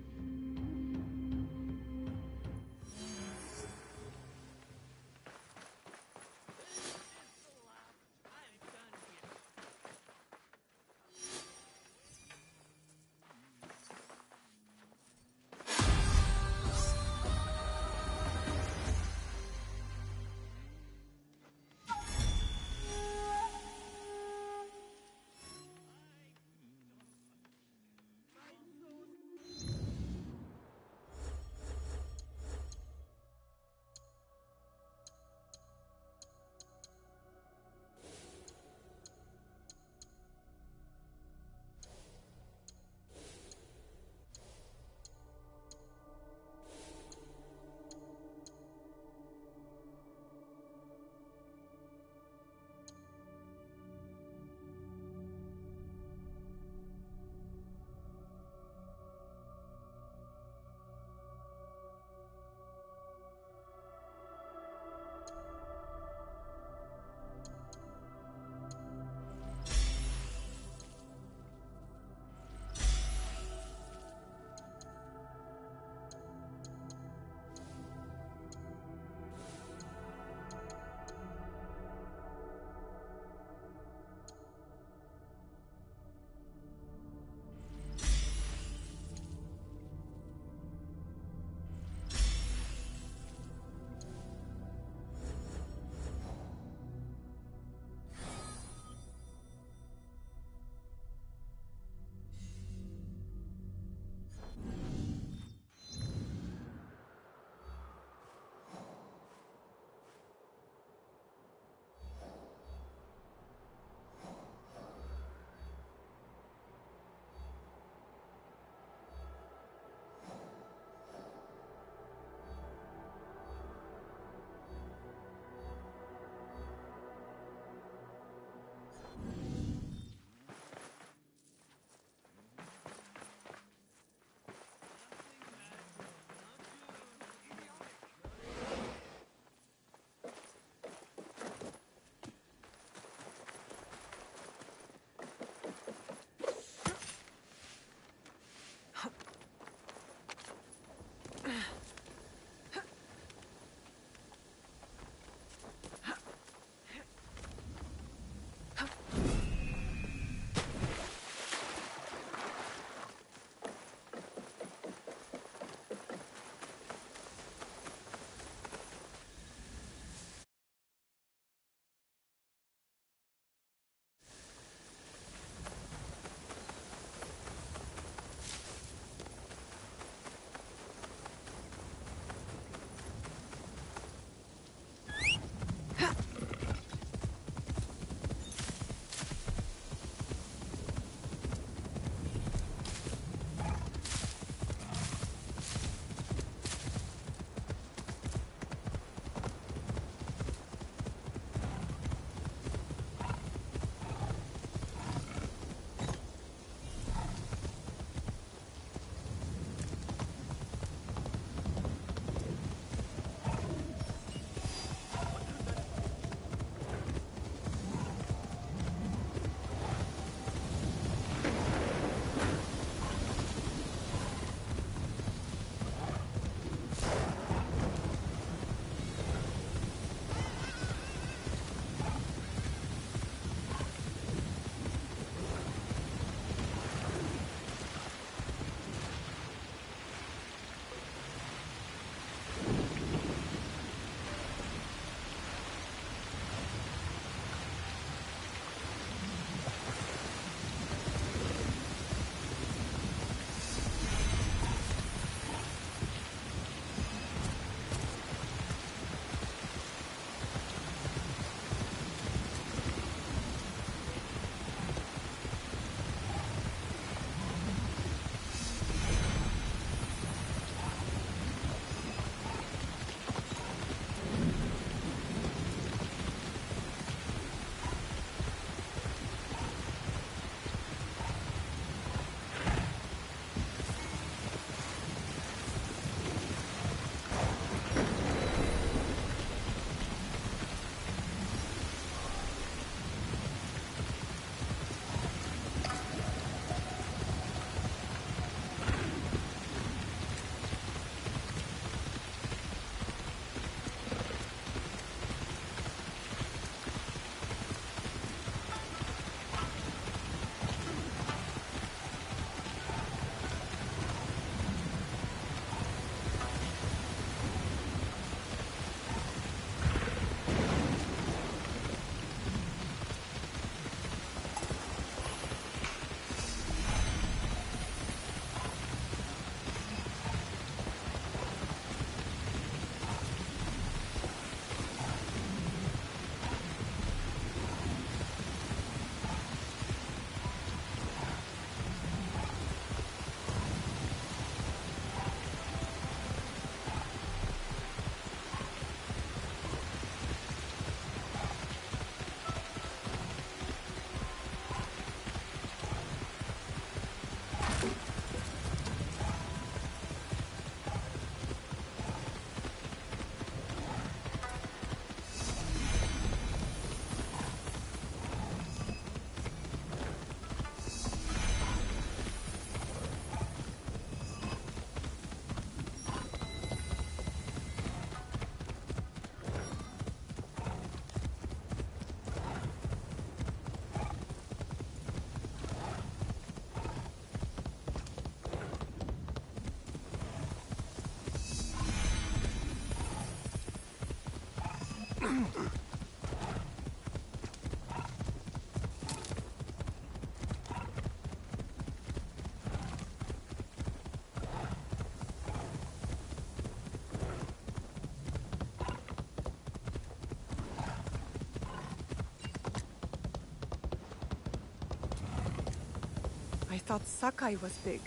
I thought Sakai was big.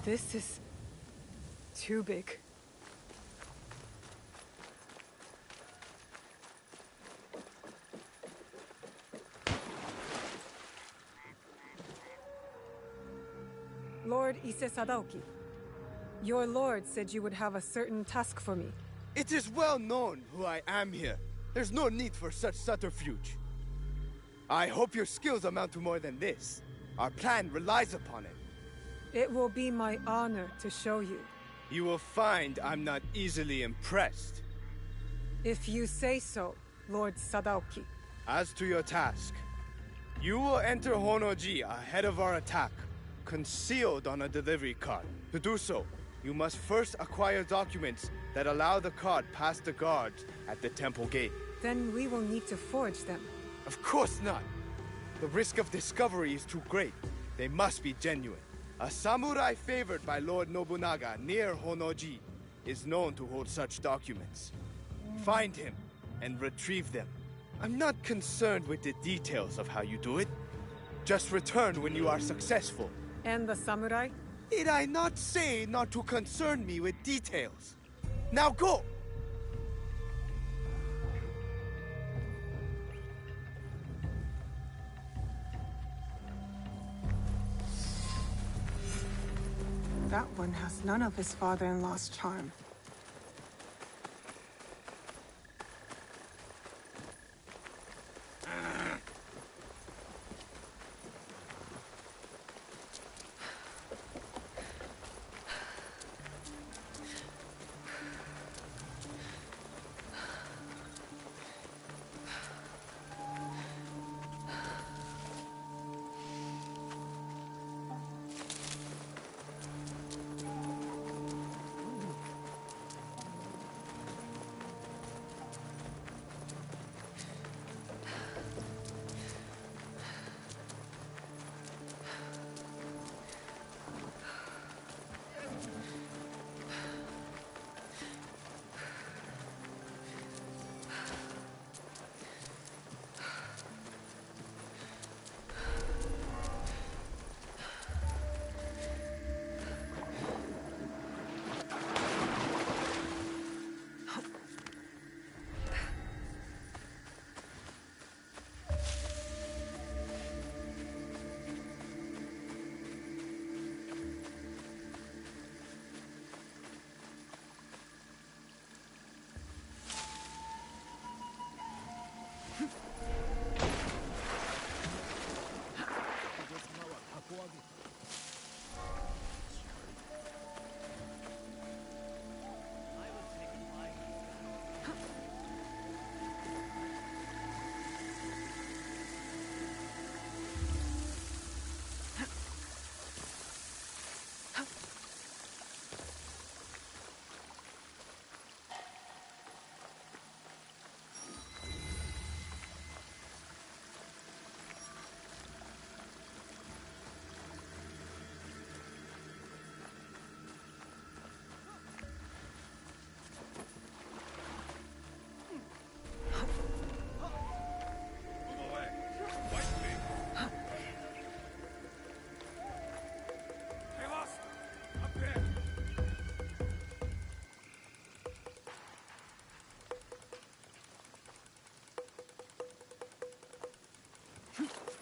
This is too big. Lord Ise Sadaoki, your lord said you would have a certain task for me. It is well known who I am here. There's no need for such subterfuge. I hope your skills amount to more than this. Our plan relies upon it. It will be my honor to show you. You will find I'm not easily impressed. If you say so, Lord Sadaoki. As to your task, you will enter Honoji ahead of our attack, concealed on a delivery card. To do so, you must first acquire documents that allow the card past the guards at the temple gate. Then we will need to forge them. Of course not. The risk of discovery is too great. They must be genuine. A samurai favored by Lord Nobunaga near Honoji is known to hold such documents. Find him and retrieve them. I'm not concerned with the details of how you do it. Just return when you are successful. And the samurai? Did I not say not to concern me with details? Now go! That one has none of his father-in-law's charm.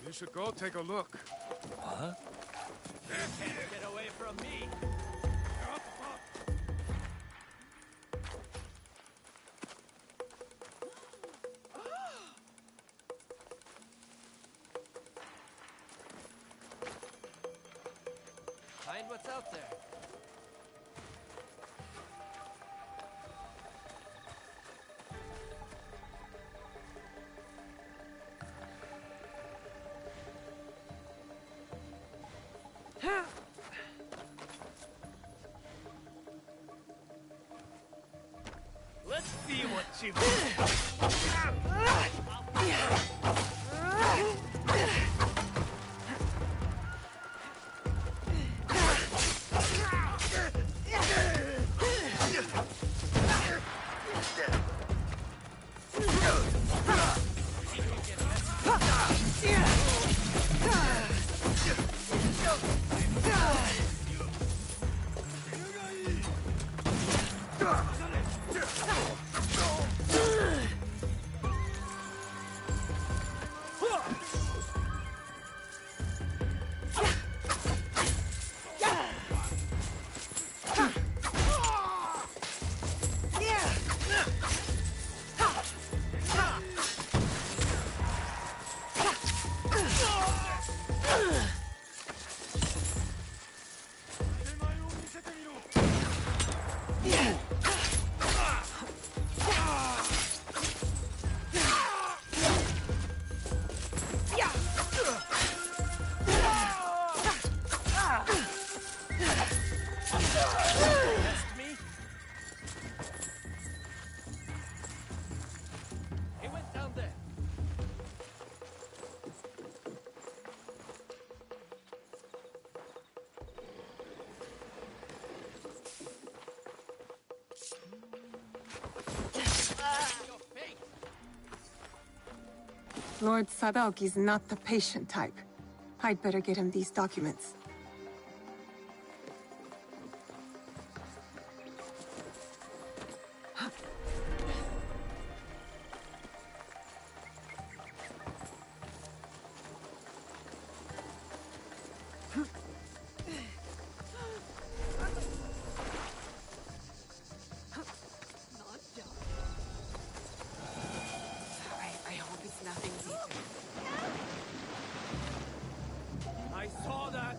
You should go take a look. Huh? Get away from me! Find what's out there. Let's see what Lord Sadaoki's not the patient type. I'd better get him these documents. I saw that!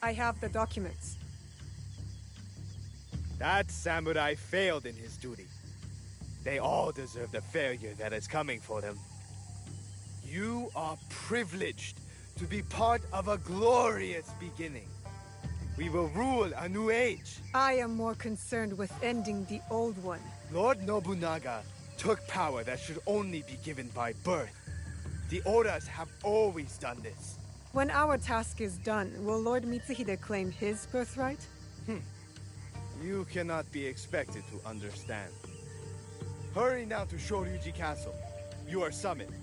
I have the documents. That samurai failed in his duty. They all deserve the failure that is coming for them. You are privileged to be part of a glorious beginning. We will rule a new age. I am more concerned with ending the old one. Lord Nobunaga took power that should only be given by birth. The Odas have always done this. When our task is done, will Lord Mitsuhide claim his birthright? You cannot be expected to understand. Hurry now to Shoryuji Castle. You are summoned.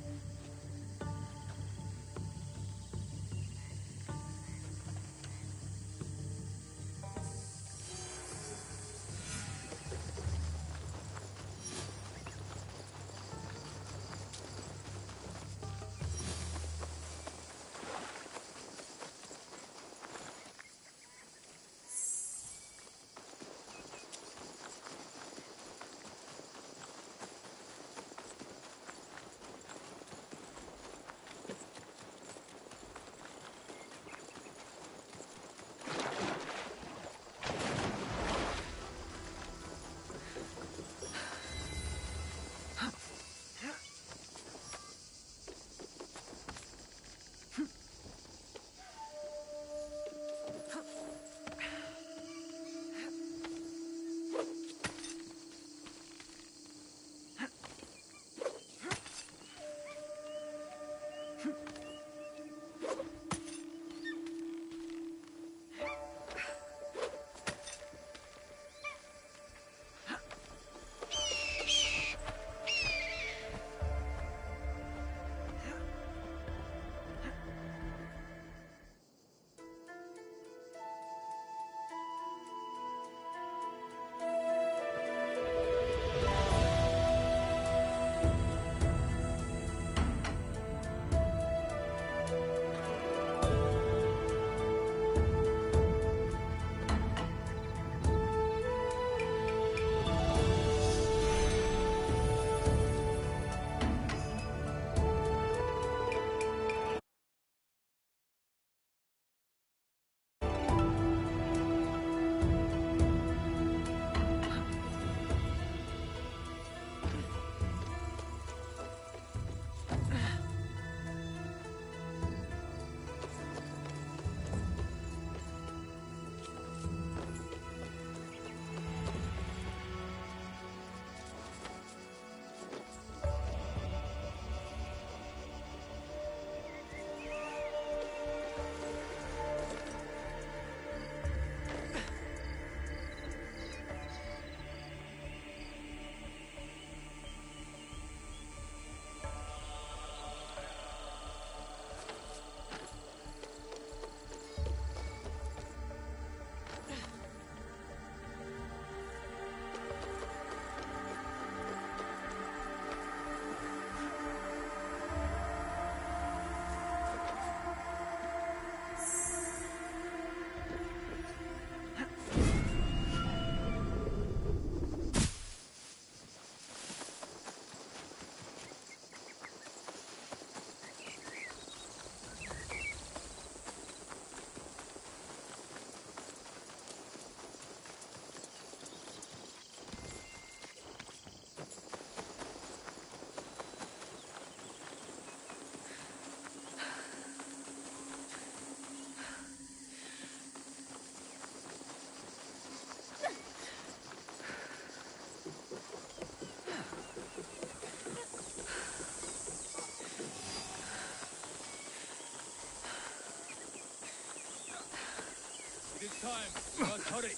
It is time. We must hurry.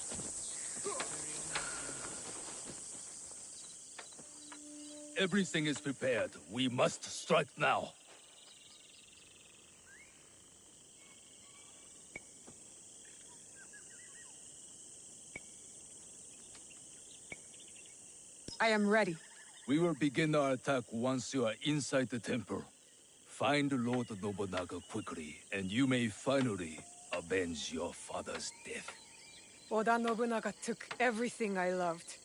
Everything is prepared. We must strike now. I am ready. We will begin our attack once you are inside the temple. Find Lord Nobunaga quickly, and you may finally avenge your father's death. Oda Nobunaga took everything I loved.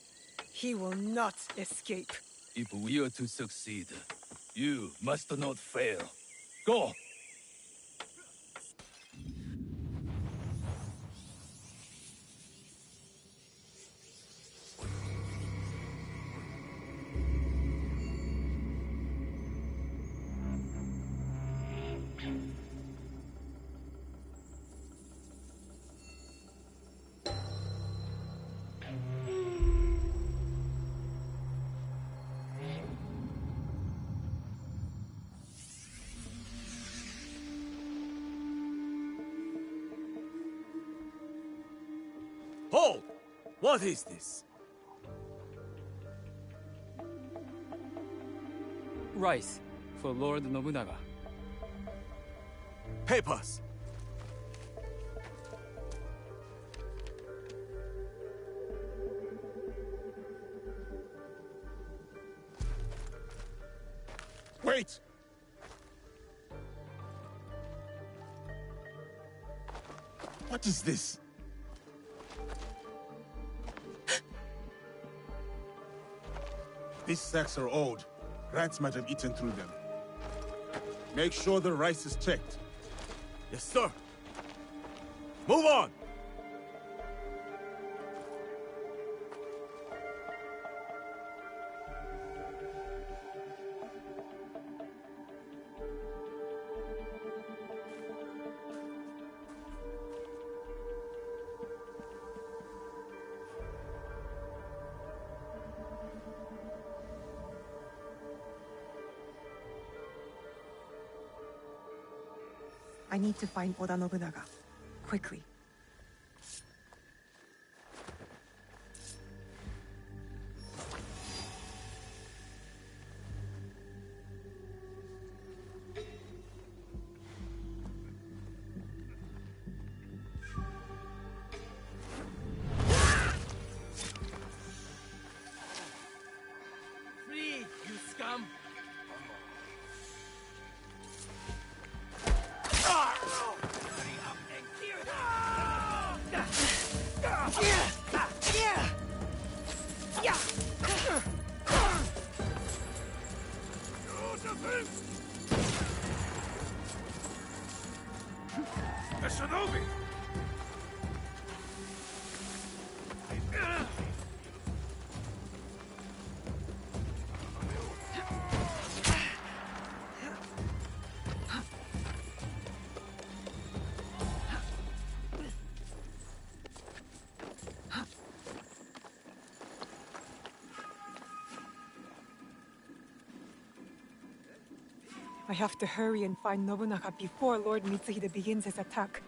He will not escape. If we are to succeed, you must not fail. Go! Hold! What is this? Rice for Lord Nobunaga. Papers! Wait! What is this? These sacks are old. Rats might have eaten through them. Make sure the rice is checked. Yes, sir. Move on! I need to find Oda Nobunaga. Quickly. Free, you scum! A shinobi! I have to hurry and find Nobunaga before Lord Mitsuhide begins his attack.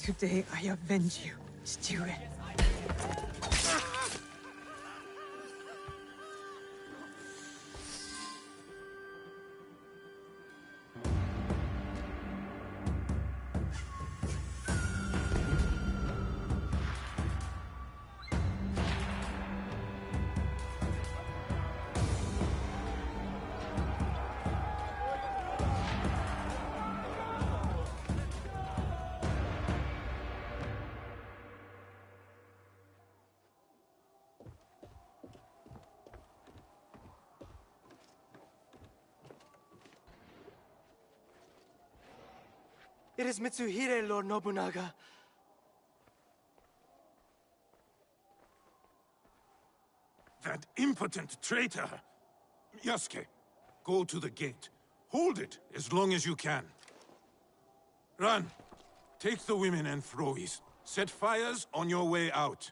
Today I avenge you, Chichiue. It is Mitsuhide, Lord Nobunaga. That impotent traitor! Yasuke, go to the gate. Hold it as long as you can. Run. Take the women and Frois. Set fires on your way out.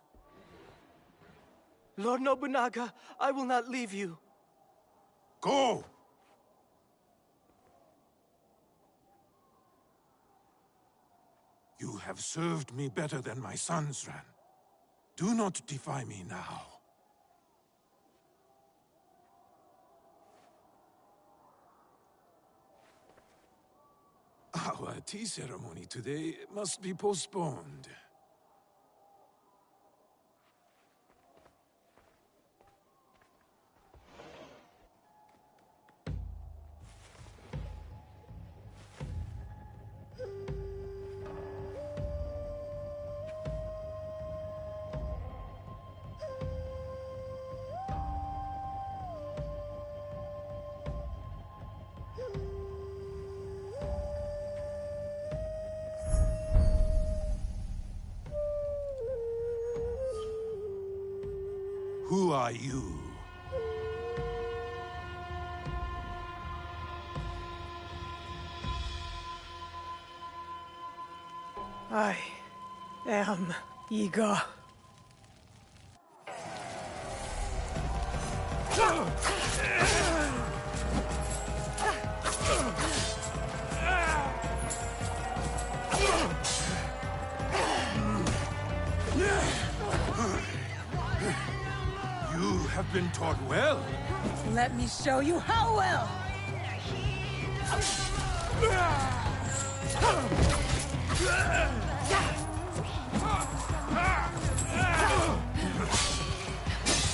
Lord Nobunaga, I will not leave you. Go! You have served me better than my sons, Ran. Do not defy me now. Our tea ceremony today must be postponed. Who are you? I am Iga. been taught well. Let me show you how well!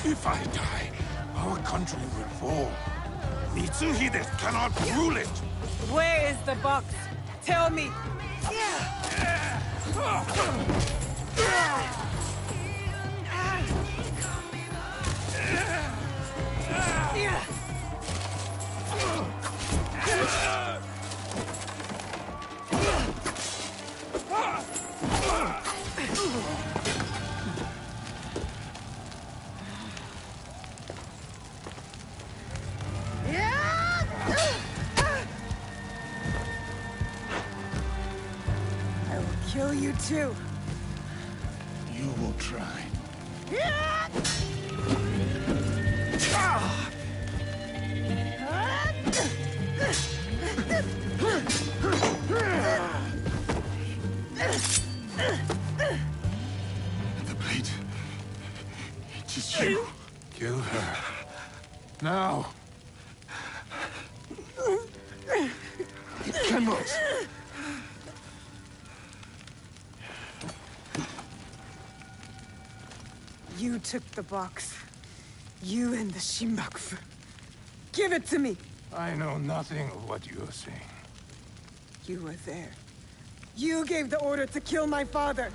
If I die, our country will fall. Mitsuhide cannot rule it. Where is the box? Tell me! I will kill you too. You will try. The blade. It is you. Kill her. Now. It cannot. You took the box. You and the Shinbakufu. Give it to me! I know nothing of what you are saying. You were there. You gave the order to kill my father!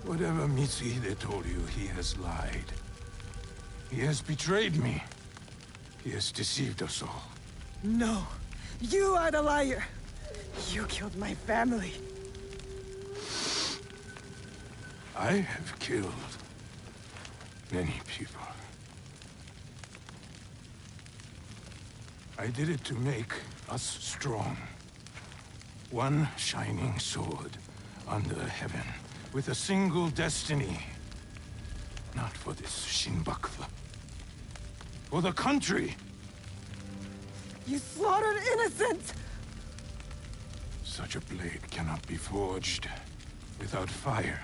Whatever Mitsuhide told you, he has lied. He has betrayed me. He has deceived us all. No! You are the liar! You killed my family! I have killed many people. I did it to make us strong. One shining sword under heaven, with a single destiny. Not for this Shinbakufu. For the country! You slaughtered innocents! Such a blade cannot be forged without fire.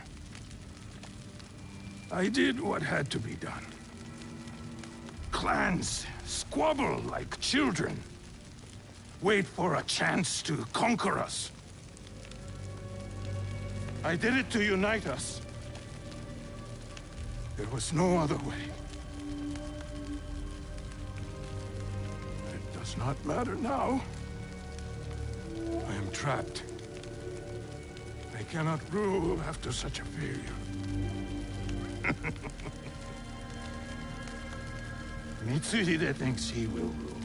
I did what had to be done. Clans squabble like children. Wait for a chance to conquer us. I did it to unite us. There was no other way. It does not matter now. I am trapped. I cannot rule after such a failure. Mitsuhide thinks he will rule,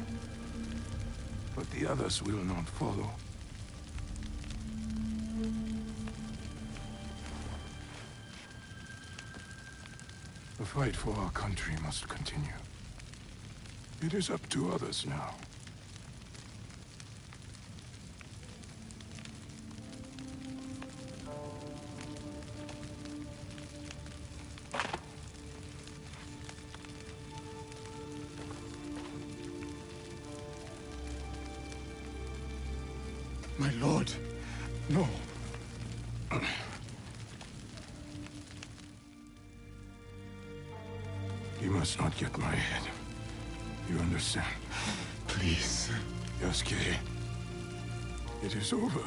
but the others will not follow. The fight for our country must continue. It is up to others now. My lord, no. You must not get my head. You understand? Please. Yasuke. It is over.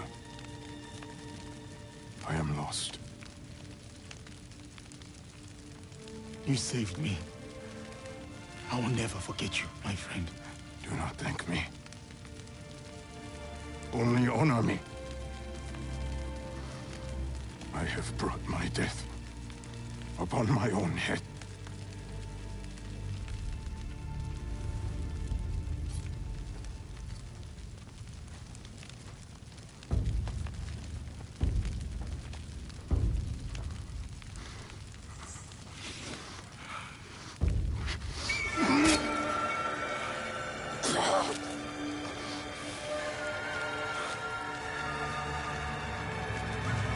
I am lost. You saved me. I will never forget you, my friend. Do not thank me. Only honor me. I have brought my death upon my own head.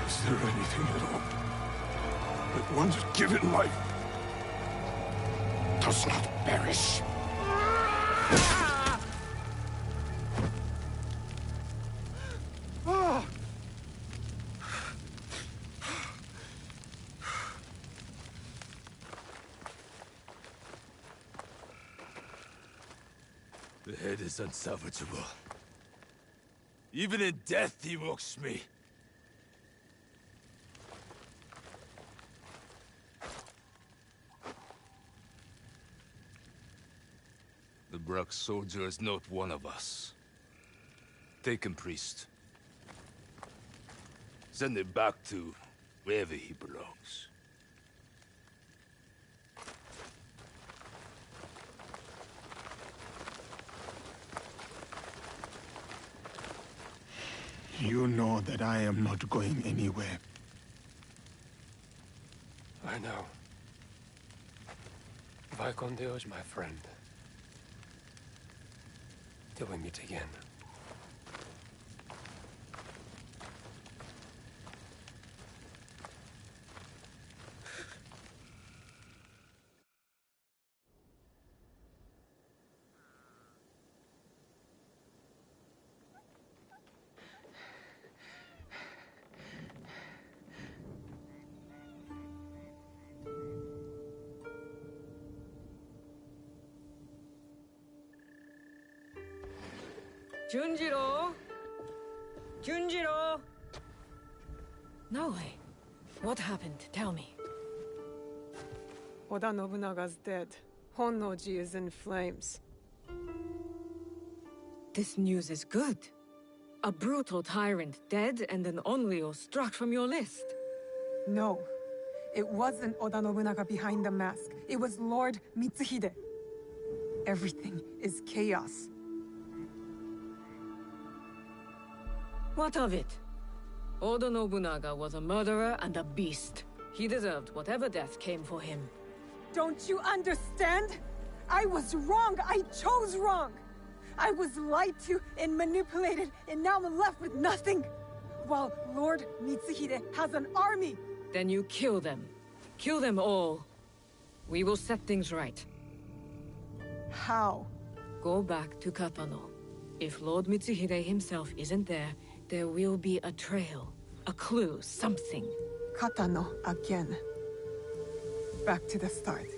Is there anything at all that once given life does not perish? The head is unsalvageable. Even in death, he mocks me. The Brack soldier is not one of us. Take him, priest. Send him back to wherever he belongs. You know that I am not going anywhere. I know. Vicon Deus, my friend. Till we meet again. Junjiro! Junjiro! Naoe, what happened? Tell me. Oda Nobunaga's dead. Honnoji is in flames. This news is good. A brutal tyrant dead and an Onryo struck from your list. No. It wasn't Oda Nobunaga behind the mask. It was Lord Mitsuhide. Everything is chaos. What of it? Oda Nobunaga was a murderer and a beast. He deserved whatever death came for him. Don't you understand? I was wrong. I chose wrong. I was lied to and manipulated, and now I'm left with nothing. While Lord Mitsuhide has an army. Then you kill them. Kill them all. We will set things right. How? Go back to Katano. If Lord Mitsuhide himself isn't there, there will be a trail, a clue, something. Katano again. Back to the start.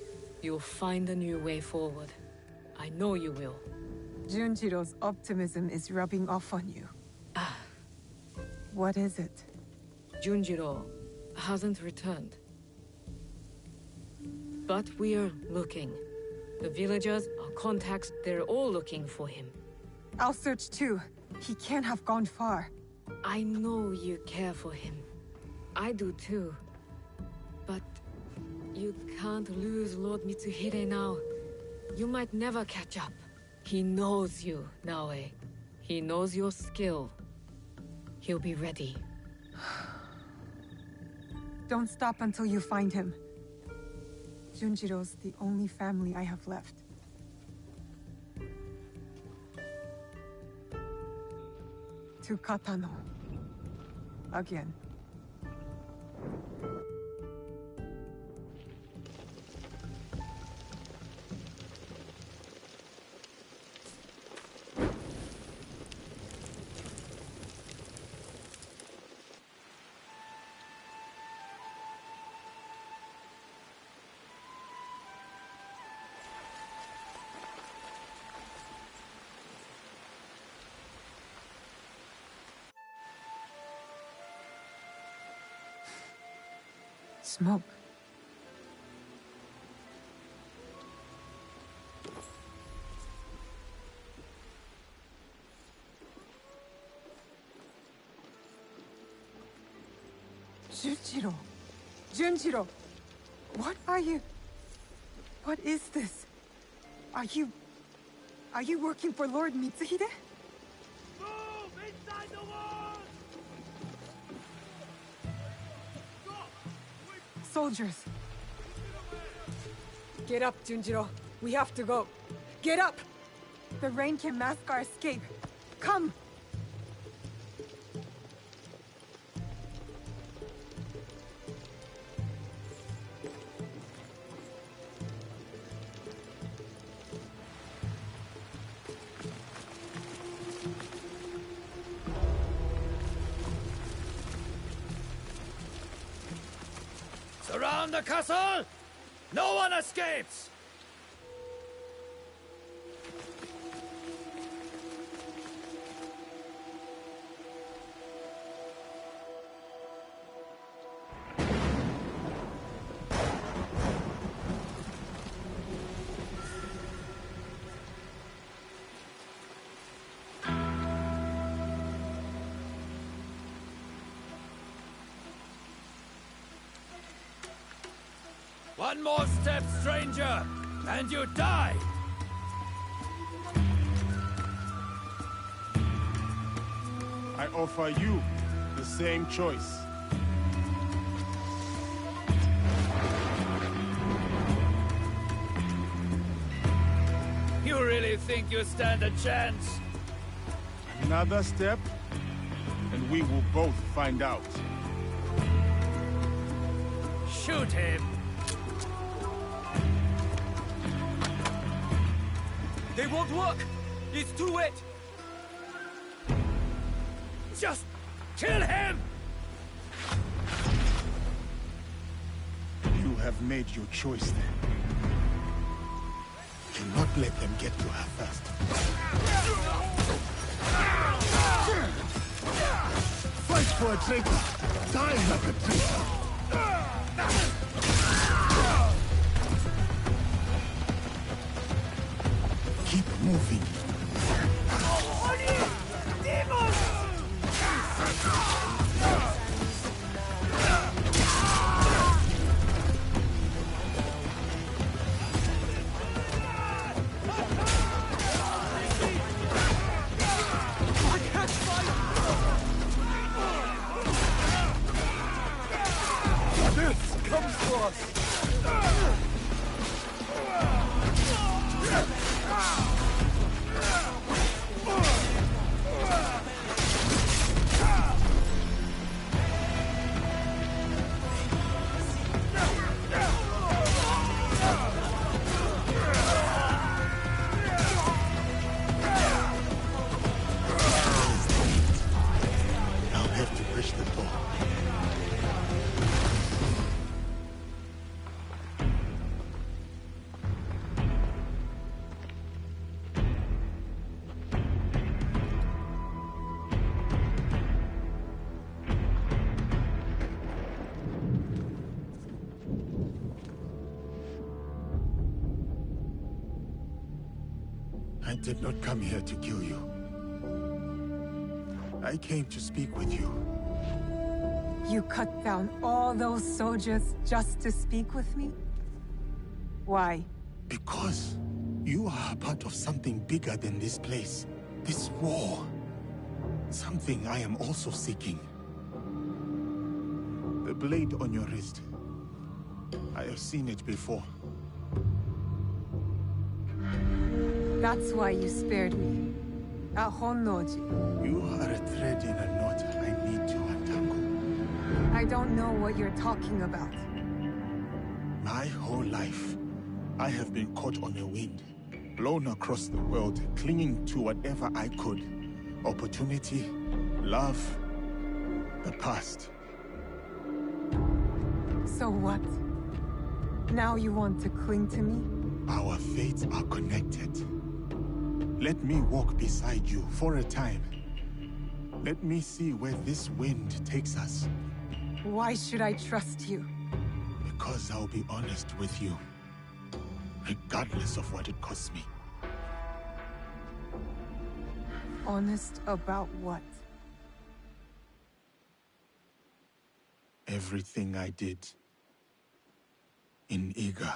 You'll find a new way forward. I know you will. Junjiro's optimism is rubbing off on you. What is it? Junjiro hasn't returned. But we are looking. The villagers, our contacts, they're all looking for him. I'll search too. He can't have gone far. I know you care for him. I do too. But you can't lose Lord Mitsuhide now. You might never catch up. He knows you, Naoe. He knows your skill. He'll be ready. Don't stop until you find him. Junjiro's the only family I have left. To Katano. Again. Smoke. Junjiro! Junjiro! What are you... What is this? Are you working for Lord Mitsuhide? Move! Inside the walls! Soldiers! Get up, Junjiro. We have to go. Get up! The rain can mask our escape. Come! Surround the castle! No one escapes! One more step, stranger, and you die! I offer you the same choice. You really think you stand a chance? Another step, and we will both find out. Shoot him! They won't work! It's too wet! Just kill him! You have made your choice then. Do not let them get to her first. Fight for a traitor! Die like a traitor! Keep moving. I did not come here to kill you. I came to speak with you. You cut down all those soldiers just to speak with me? Why? Because you are a part of something bigger than this place. This war. Something I am also seeking. The blade on your wrist. I have seen it before. That's why you spared me. At Honnoji. You are a thread in a knot I need to untangle. I don't know what you're talking about. My whole life, I have been caught on a wind, blown across the world, clinging to whatever I could. Opportunity, love, the past. So what? Now you want to cling to me? Our fates are connected. Let me walk beside you for a time. Let me see where this wind takes us. Why should I trust you? Because I'll be honest with you, regardless of what it costs me. Honest about what? Everything I did in Iga.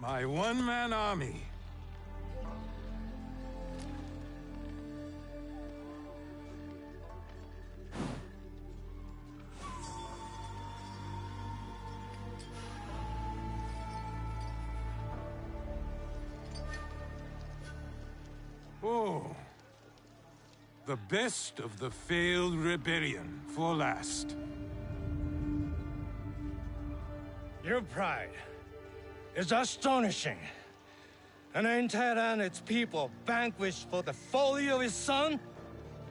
My one-man army. Oh. The best of the failed rebellion for last. Your pride is astonishing. An entire and its people vanquished for the folly of his son?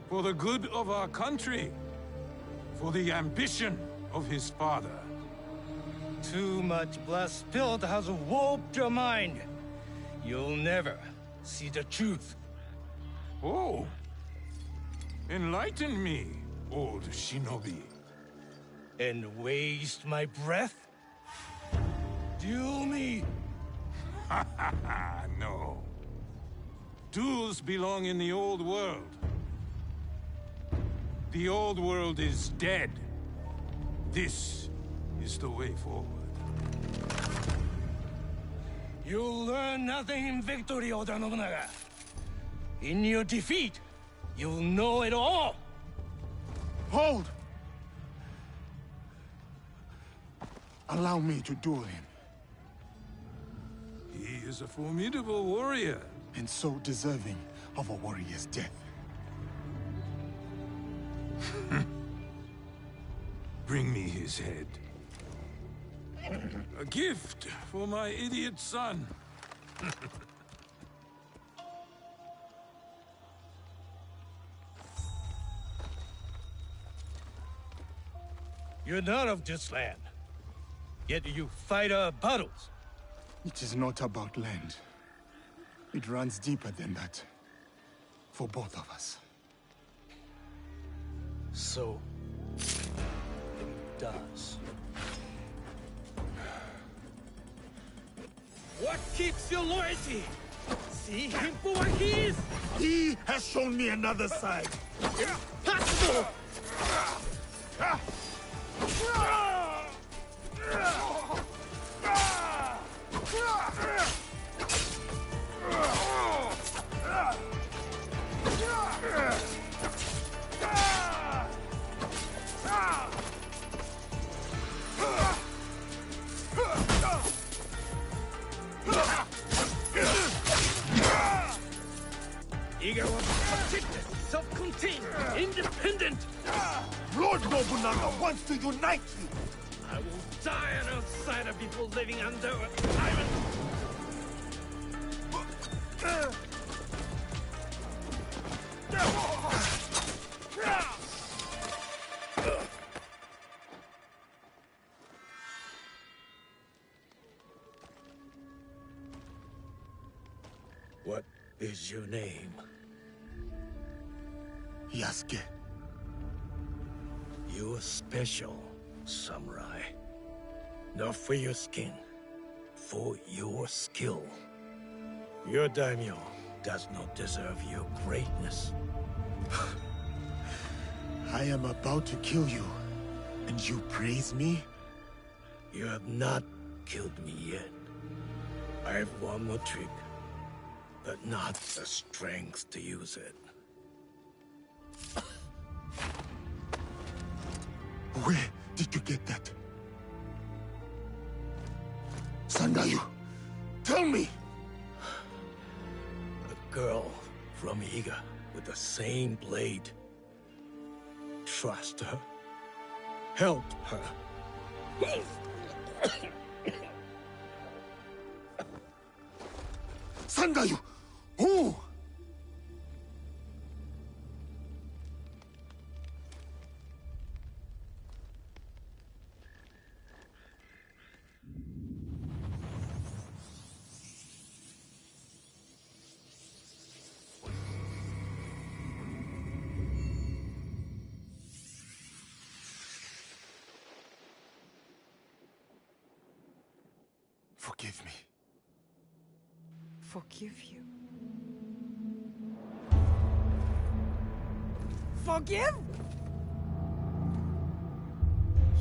For the good of our country. For the ambition of his father. Too much blood spilled has warped your mind. You'll never see the truth. Oh. Enlighten me, old shinobi. And waste my breath? Duel me? No. Duels belong in the old world. The old world is dead. This is the way forward. You'll learn nothing in victory, Oda Nobunaga. In your defeat, you'll know it all. Hold! Allow me to duel him. He is a formidable warrior. And so deserving of a warrior's death. Bring me his head. A gift for my idiot son. You're not of this land. Yet you fight our battles. It is not about land. It runs deeper than that. For both of us. So, it does. What keeps your loyalty? See him for what he is! He has shown me another side. Impossible! Iga was protected, self-contained, independent. Lord Nobunaga wants to unite you. I will die an outsider before living under a tyrant. What is your name? Yasuke. You are special, samurai. Not for your skin, for your skill. Your daimyo does not deserve your greatness. I am about to kill you, and you praise me? You have not killed me yet. I have one more trick, but not the strength to use it. Where did you get that? Sandayu, tell me! A girl from Iga with the same blade. Trust her. Help her. Sandayu! Who? Forgive me. Forgive you? Forgive?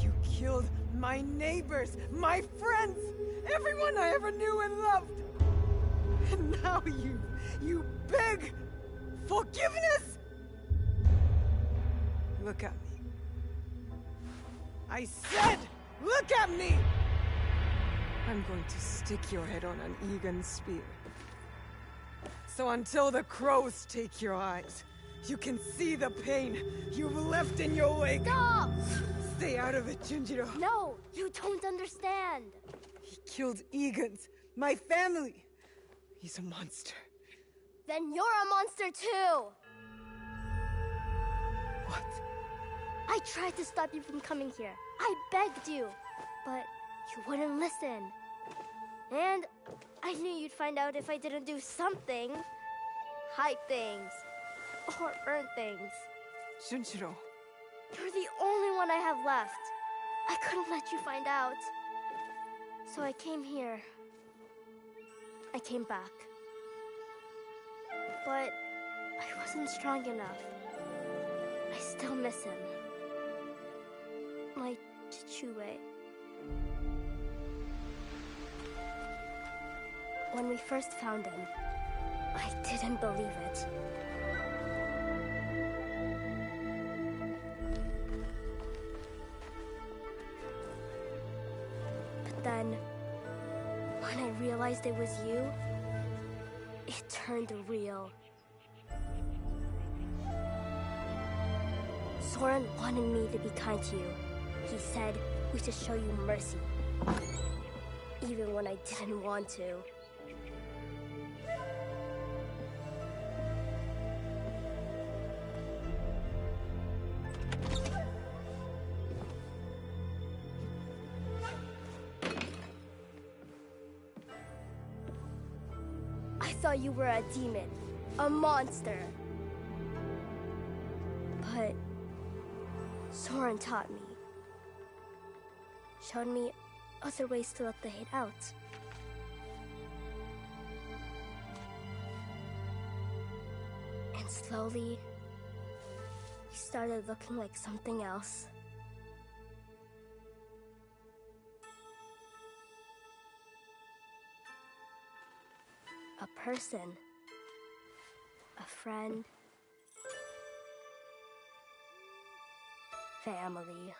You killed my neighbors, my friends, everyone I ever knew and loved. And now you beg forgiveness? Look at me. I said, look at me! I'm going to stick your head on an Egan spear. So until the crows take your eyes, you can see the pain you've left in your wake. Stop! Stay out of it, Junjiro. No, you don't understand. He killed Egans, my family. He's a monster. Then you're a monster too. What? I tried to stop you from coming here. I begged you, but you wouldn't listen. And I knew you'd find out if I didn't do something. Hide things. Or earn things. Junjiro. You're the only one I have left. I couldn't let you find out. So I came here. I came back. But I wasn't strong enough. I still miss him. My Chichue. When we first found him, I didn't believe it. But then, when I realized it was you, it turned real. Soren wanted me to be kind to you. He said we should show you mercy. Even when I didn't want to. I thought you were a demon, a monster. But Soren taught me. Showed me other ways to let the hate out. And slowly, he started looking like something else. A person. A friend. Family.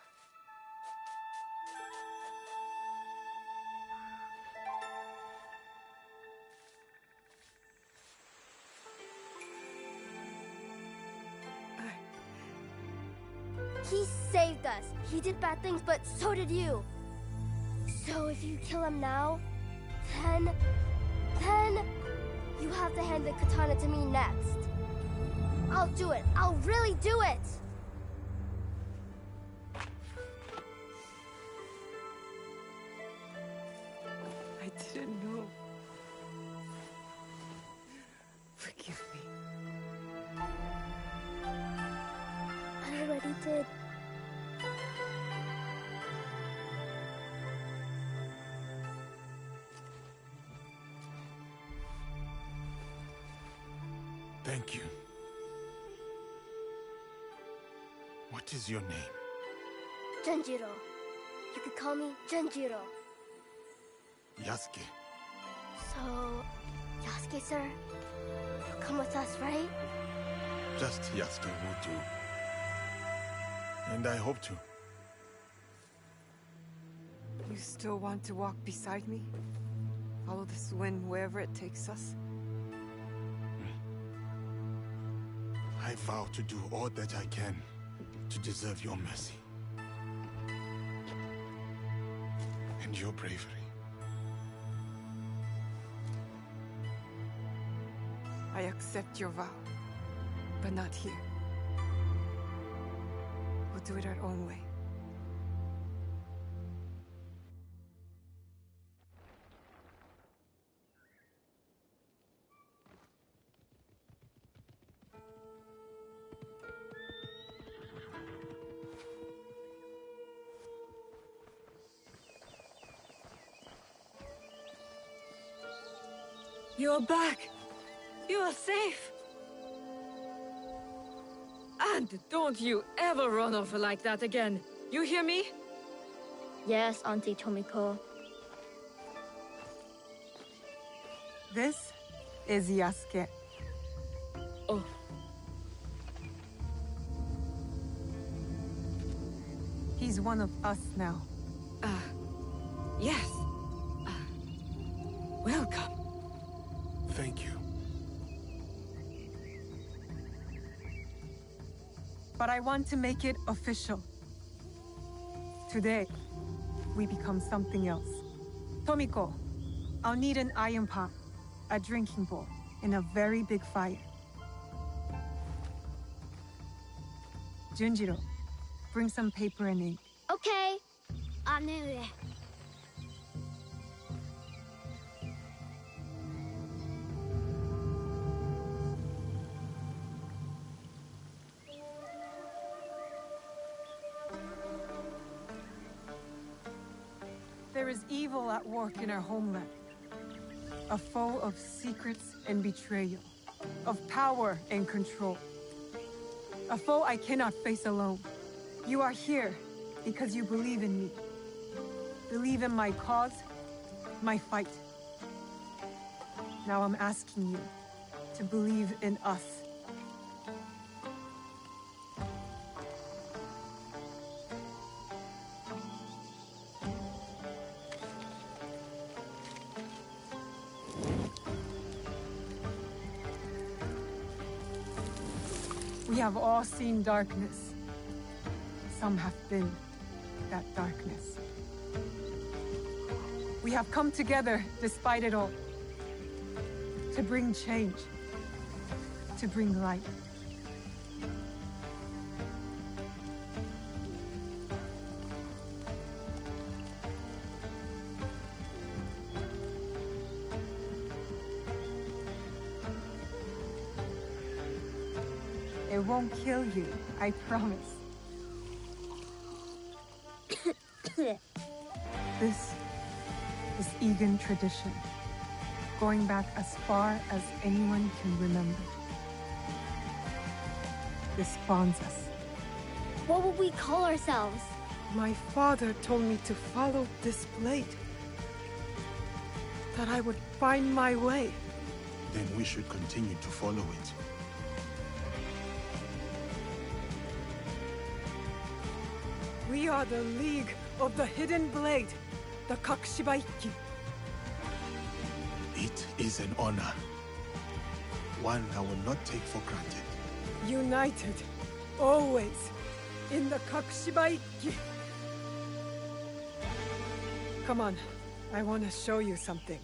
He saved us. He did bad things, but so did you. So if you kill him now, then you have to hand the katana to me next. I'll do it. I'll really do it. I didn't know. Forgive me. I already did. Thank you. What is your name? Junjiro. You could call me Junjiro. Yasuke. So, Yasuke, sir, you'll come with us, right? Just Yasuke will do. And I hope to. You still want to walk beside me? Follow this wind wherever it takes us? I vow to do all that I can to deserve your mercy. And your bravery. I accept your vow, but not here. We'll do it our own way. You're back! You are safe! And don't you ever run off like that again! You hear me? Yes, Auntie Tomiko. This is Yasuke. Oh. He's one of us now. Yes. Welcome. Thank you. But I want to make it official. Today, we become something else. Tomiko, I'll need an iron pot, a drinking bowl, and a very big fire. Junjiro, bring some paper and ink. Okay. 姉上。There is evil at work in our homeland. A foe of secrets and betrayal. Of power and control. A foe I cannot face alone. You are here because you believe in me. Believe in my cause, my fight. Now I'm asking you to believe in us. We have all seen darkness. Some have been that darkness. We have come together despite it all. To bring change. To bring light. It won't kill you, I promise. This is Egan tradition, going back as far as anyone can remember. This bonds us. What will we call ourselves? My father told me to follow this blade. That I would find my way. Then we should continue to follow it. We are the League of the Hidden Blade, the Kakushibaiki. It is an honor. One I will not take for granted. United, always, in the Kakushibaiki. Come on, I want to show you something.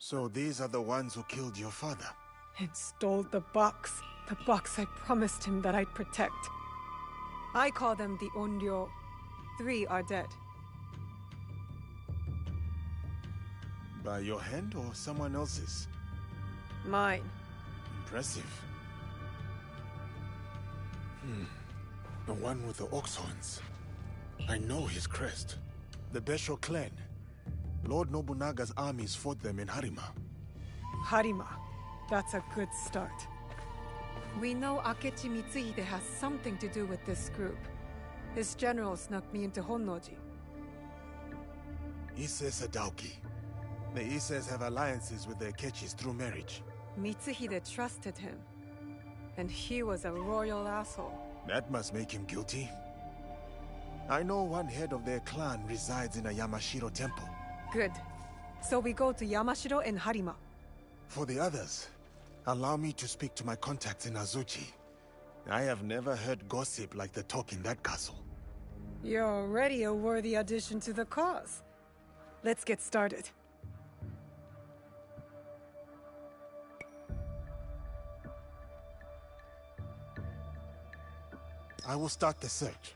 So these are the ones who killed your father? And stole the box I promised him that I'd protect. I call them the Onryo. 3 are dead. By your hand or someone else's? Mine. Impressive. The one with the ox horns. I know his crest. The Besho clan. Lord Nobunaga's armies fought them in Harima. Harima. That's a good start. We know Akechi Mitsuhide has something to do with this group. His general snuck me into Honnoji. Ise Sadauki. The Ises have alliances with the Akechis through marriage. Mitsuhide trusted him. And he was a royal asshole. That must make him guilty. I know one head of their clan resides in a Yamashiro temple. Good. So we go to Yamashiro and Harima. For the others, allow me to speak to my contacts in Azuchi. I have never heard gossip like the talk in that castle. You're already a worthy addition to the cause. Let's get started. I will start the search.